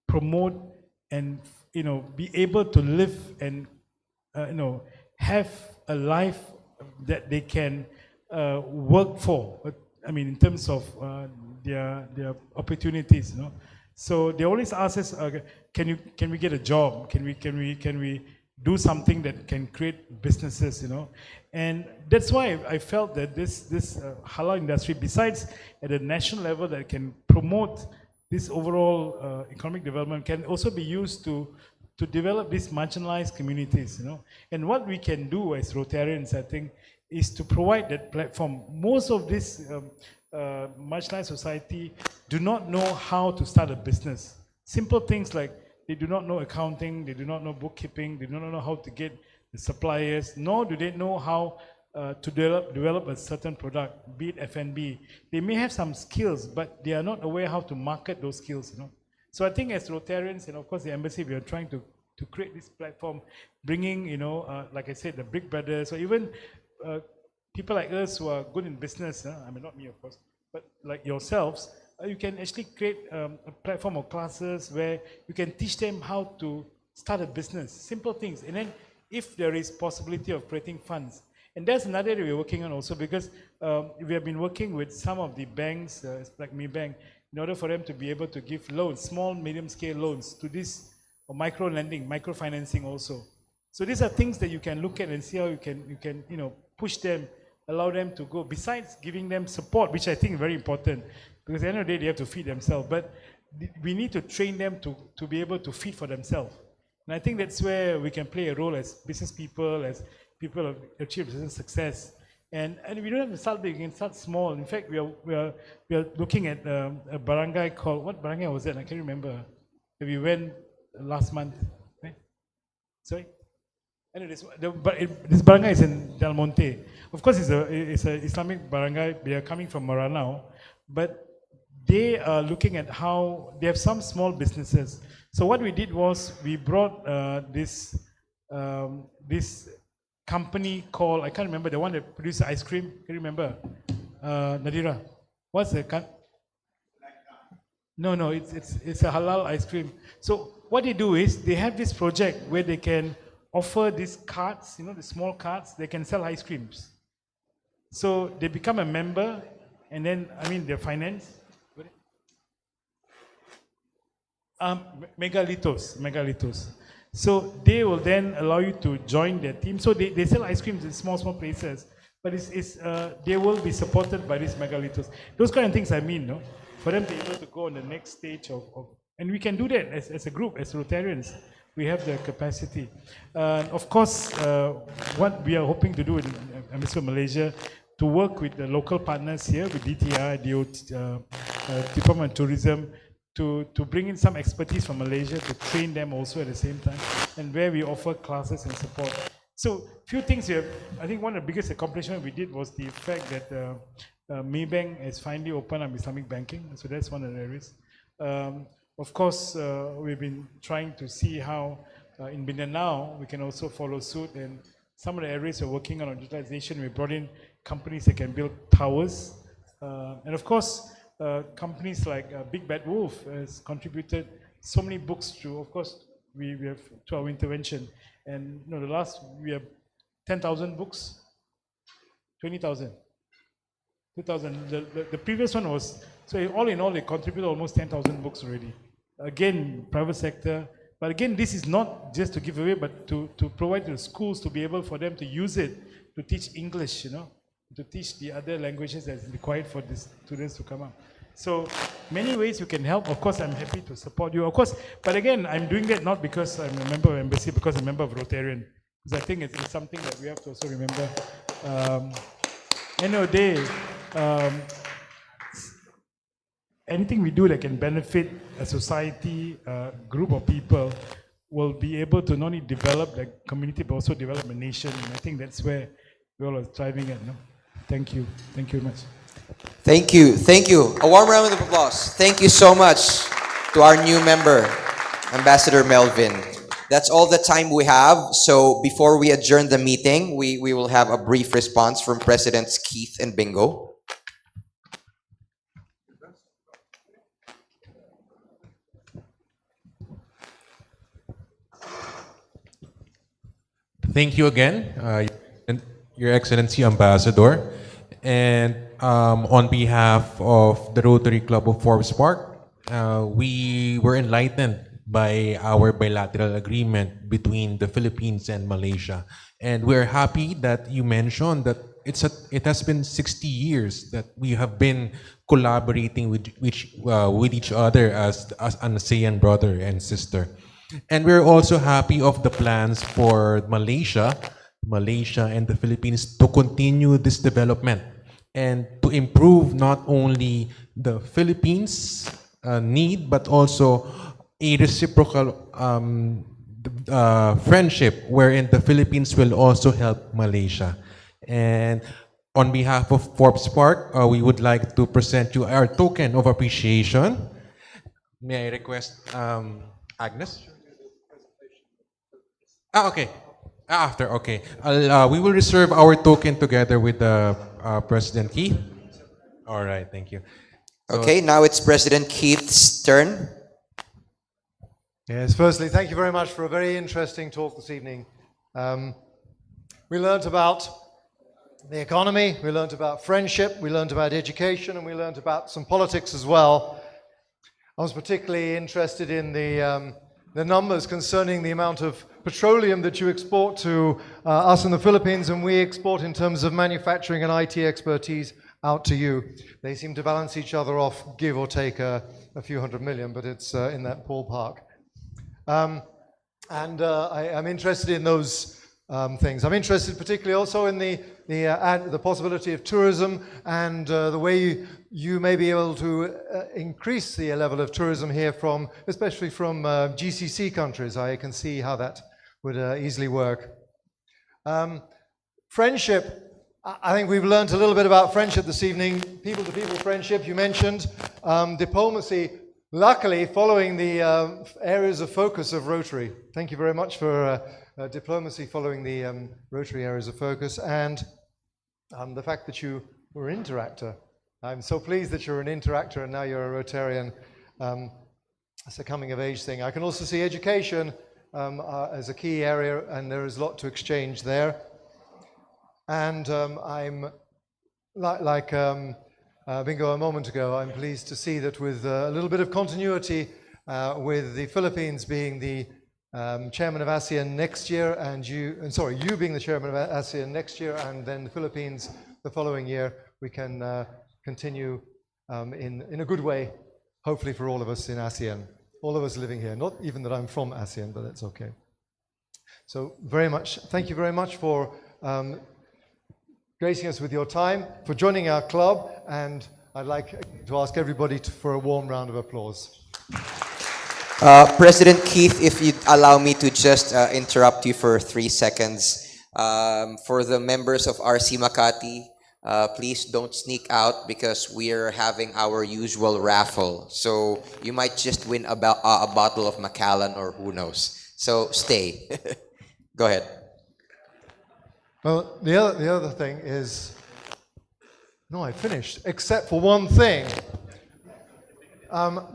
promote and be able to live and have a life that they can work for. I mean, in terms of their opportunities, So they always ask us, can we get a job? Can we do something that can create businesses? And that's why I felt that this halal industry, besides at a national level that can promote this overall economic development, can also be used to develop these marginalized communities. And what we can do as Rotarians, I think, is to provide that platform. Most of this marginalized society do not know how to start a business. Simple things like they do not know accounting, they do not know bookkeeping, they do not know how to get the suppliers, nor do they know how to develop a certain product, be it F&B. They may have some skills, but they are not aware how to market those skills. So I think as Rotarians, and of course the embassy, we are trying to create this platform, bringing, like I said, the Big Brothers, or even people like us who are good in business, I mean, not me, of course, but like yourselves, you can actually create a platform of classes where you can teach them how to start a business, simple things. And then if there is possibility of creating funds, and that's another area we're working on also, because we have been working with some of the banks, like Mi Bank, in order for them to be able to give loans, small, medium-scale loans to this, or micro-lending, micro-financing also. So these are things that you can look at and see how you can push them, allow them to go, besides giving them support, which I think is very important, because at the end of the day, they have to feed themselves, but we need to train them to be able to feed for themselves. And I think that's where we can play a role as business people, as people who achieve business success. And we don't have to start big, we can start small. In fact, we are looking at a barangay called, what barangay was that? I can't remember. We went last month. Right? Sorry? Anyway, this barangay is in Del Monte. Of course, it's a Islamic barangay. They are coming from Maranao, but they are looking at how they have some small businesses. So what we did was we brought this company called, I can't remember, the one that produces ice cream. Can you remember? Nadira, what's the No, it's a halal ice cream. So what they do is they have this project where they can offer these carts, the small carts, they can sell ice creams. So they become a member, and then, they're financed. Megalitos. So they will then allow you to join their team. So they sell ice creams in small places, but they will be supported by these megalitos. Those kind of things no? For them to be able to go on the next stage and we can do that as a group, as Rotarians. We have the capacity. Of course, what we are hoping to do in Embassy of Malaysia, to work with the local partners here, with DTI, Department of Tourism, to bring in some expertise from Malaysia, to train them also at the same time, and where we offer classes and support. So, few things here. I think one of the biggest accomplishments we did was the fact that Maybank has finally opened up Islamic banking. So that's one of the areas. Of course, we've been trying to see how in Mindanao we can also follow suit, and some of the areas we're working on digitalization. We brought in companies that can build towers, and of course, companies like Big Bad Wolf has contributed so many books to. Of course, we have to our intervention, and the last we have 10,000 books, 20,000. 2000. The previous one was, so all in all, they contributed almost 10,000 books already. Again, private sector. But again, this is not just to give away, but to provide to the schools to be able for them to use it to teach English, to teach the other languages that's required for the students to come up. So many ways you can help. Of course, I'm happy to support you. Of course, but again, I'm doing that not because I'm a member of Embassy, because I'm a member of Rotarian. Because I think it's something that we have to also remember. End of the day, anything we do that can benefit a society, a group of people, will be able to not only develop the community but also develop a nation. And I think that's where we all are striving at. No? Thank you. Thank you very much. Thank you. A warm round of applause. Thank you so much to our new member, Ambassador Melvin. That's all the time we have. So before we adjourn the meeting, we will have a brief response from Presidents Keith and Bingo. Thank you again, Your Excellency Ambassador. And on behalf of the Rotary Club of Forbes Park, we were enlightened by our bilateral agreement between the Philippines and Malaysia. And we're happy that you mentioned that it has been 60 years that we have been collaborating with each other as an ASEAN brother and sister. And we're also happy of the plans for Malaysia and the Philippines to continue this development and to improve not only the Philippines' need, but also a reciprocal friendship wherein the Philippines will also help Malaysia. And on behalf of Forbes Park, we would like to present you our token of appreciation. May I request Agnes? Okay. After, okay. We will reserve our token together with President Keith. All right, thank you. So, Okay, now it's President Keith's turn. Yes, firstly, thank you very much for a very interesting talk this evening. We learnt about the economy, we learnt about friendship, we learnt about education, and we learnt about some politics as well. I was particularly interested in the numbers concerning the amount of petroleum that you export to us in the Philippines, and we export in terms of manufacturing and IT expertise out to you. They seem to balance each other off, give or take a few hundred million, but it's in that ballpark. I'm interested in those things. I'm interested particularly also in the possibility of tourism and the way you may be able to increase the level of tourism here especially from GCC countries. I can see how that would easily work. Friendship. I think we've learned a little bit about friendship this evening. People-to-people friendship, you mentioned. Diplomacy, luckily following the areas of focus of Rotary. Thank you very much for diplomacy following the Rotary areas of focus. And the fact that you were an interactor. I'm so pleased that you're an interactor and now you're a Rotarian. It's a coming of age thing. I can also see education as a key area, and there is a lot to exchange there. And I'm, like Bingo a moment ago, I'm pleased to see that with a little bit of continuity with the Philippines being the chairman of ASEAN next year, and you being the chairman of ASEAN next year, and then the Philippines the following year, we can continue in a good way, hopefully for all of us in ASEAN, all of us living here. Not even that I'm from ASEAN, but that's okay. So thank you very much for gracing us with your time, for joining our club, and I'd like to ask everybody for a warm round of applause. President Keith, if you'd allow me to just interrupt you for 3 seconds. For the members of RC Makati, please don't sneak out because we're having our usual raffle. So you might just win a bottle of Macallan or who knows. So stay. Go ahead. Well, the other thing is, no, I finished, except for one thing.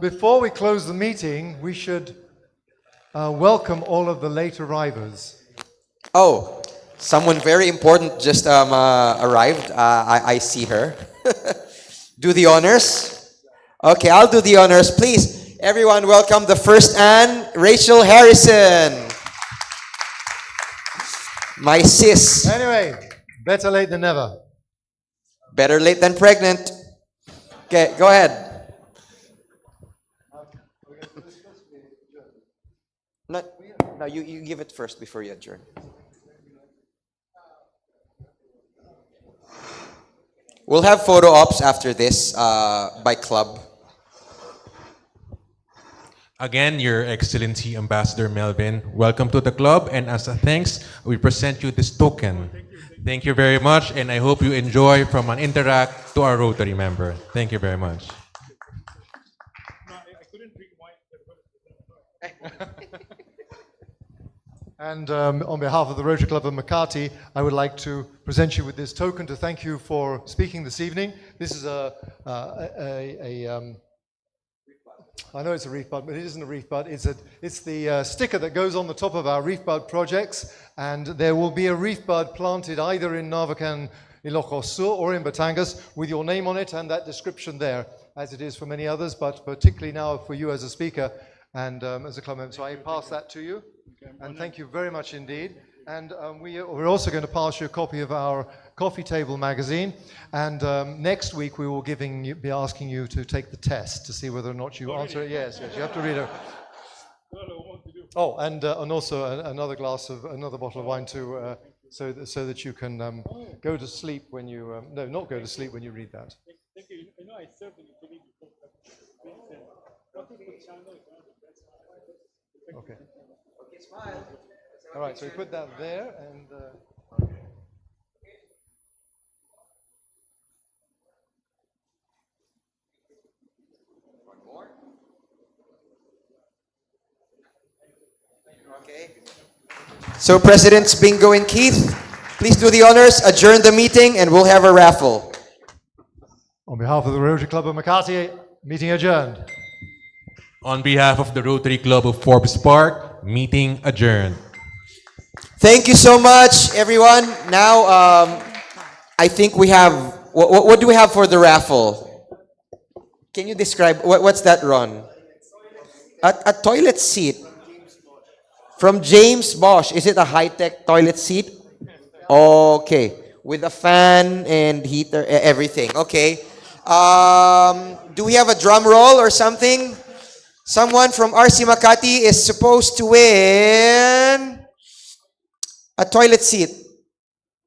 Before we close the meeting, we should welcome all of the late arrivers. Oh, someone very important just arrived. I see her. Do the honors. Okay, I'll do the honors. Please, everyone, welcome the first Anne, Rachel Harrison. My sis. Anyway, better late than never. Better late than pregnant. Okay, go ahead. No, you give it first before you adjourn. We'll have photo ops after this by club. Again, Your Excellency Ambassador Melvin, welcome to the club, and as a thanks, we present you this token. Thank you very much, and I hope you enjoy from an interact to our Rotary member. Thank you very much. And on behalf of the Rotary Club of Makati, I would like to present you with this token to thank you for speaking this evening. This is I know it's a reef bud, but it isn't a reef bud. It's the sticker that goes on the top of our reef bud projects, and there will be a reef bud planted either in Navacan, Ilocos Sur, or in Batangas with your name on it and that description there, as it is for many others, but particularly now for you as a speaker and as a club member. So I pass that to you, and thank you very much indeed. And we're also going to pass you a copy of our coffee table magazine. And next week we will be asking you to take the test to see whether or not you answer it. Yes, you have to read it. Oh, and also another bottle of wine too, so that you can go to sleep when you not go to sleep when you read that. Thank you. You know, I served in Italy before. Okay. Smile. All right, so we put that there, and one more. Okay. So Presidents Bingo and Keith, please do the honors, adjourn the meeting, and we'll have a raffle. On behalf of the Rotary Club of Makati, meeting adjourned. On behalf of the Rotary Club of Forbes Park, meeting adjourned. Thank you so much, everyone. Now, I think we have, what do we have for the raffle? Can you describe, what's that, Ron? A toilet seat from James Bosch. Is it a high-tech toilet seat? Okay, with a fan and heater, everything. Okay. Do we have a drum roll or something? Someone from RC Makati is supposed to win a toilet seat.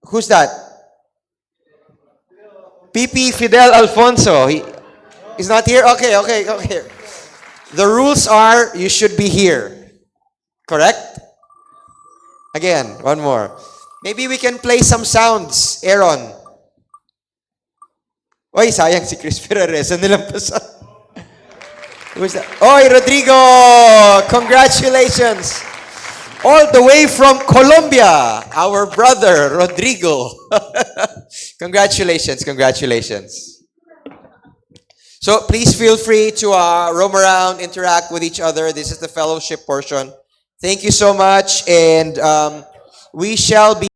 Who's that? PP Fidel Alfonso. He's not here? Okay. The rules are you should be here. Correct? Again, one more. Maybe we can play some sounds, Aaron. Oy, sayang si Chris Perez. Nilampasan. Who's that? Oy, Rodrigo! Congratulations! All the way from Colombia, our brother, Rodrigo. Congratulations, congratulations. So please feel free to roam around, interact with each other. This is the fellowship portion. Thank you so much, and we shall be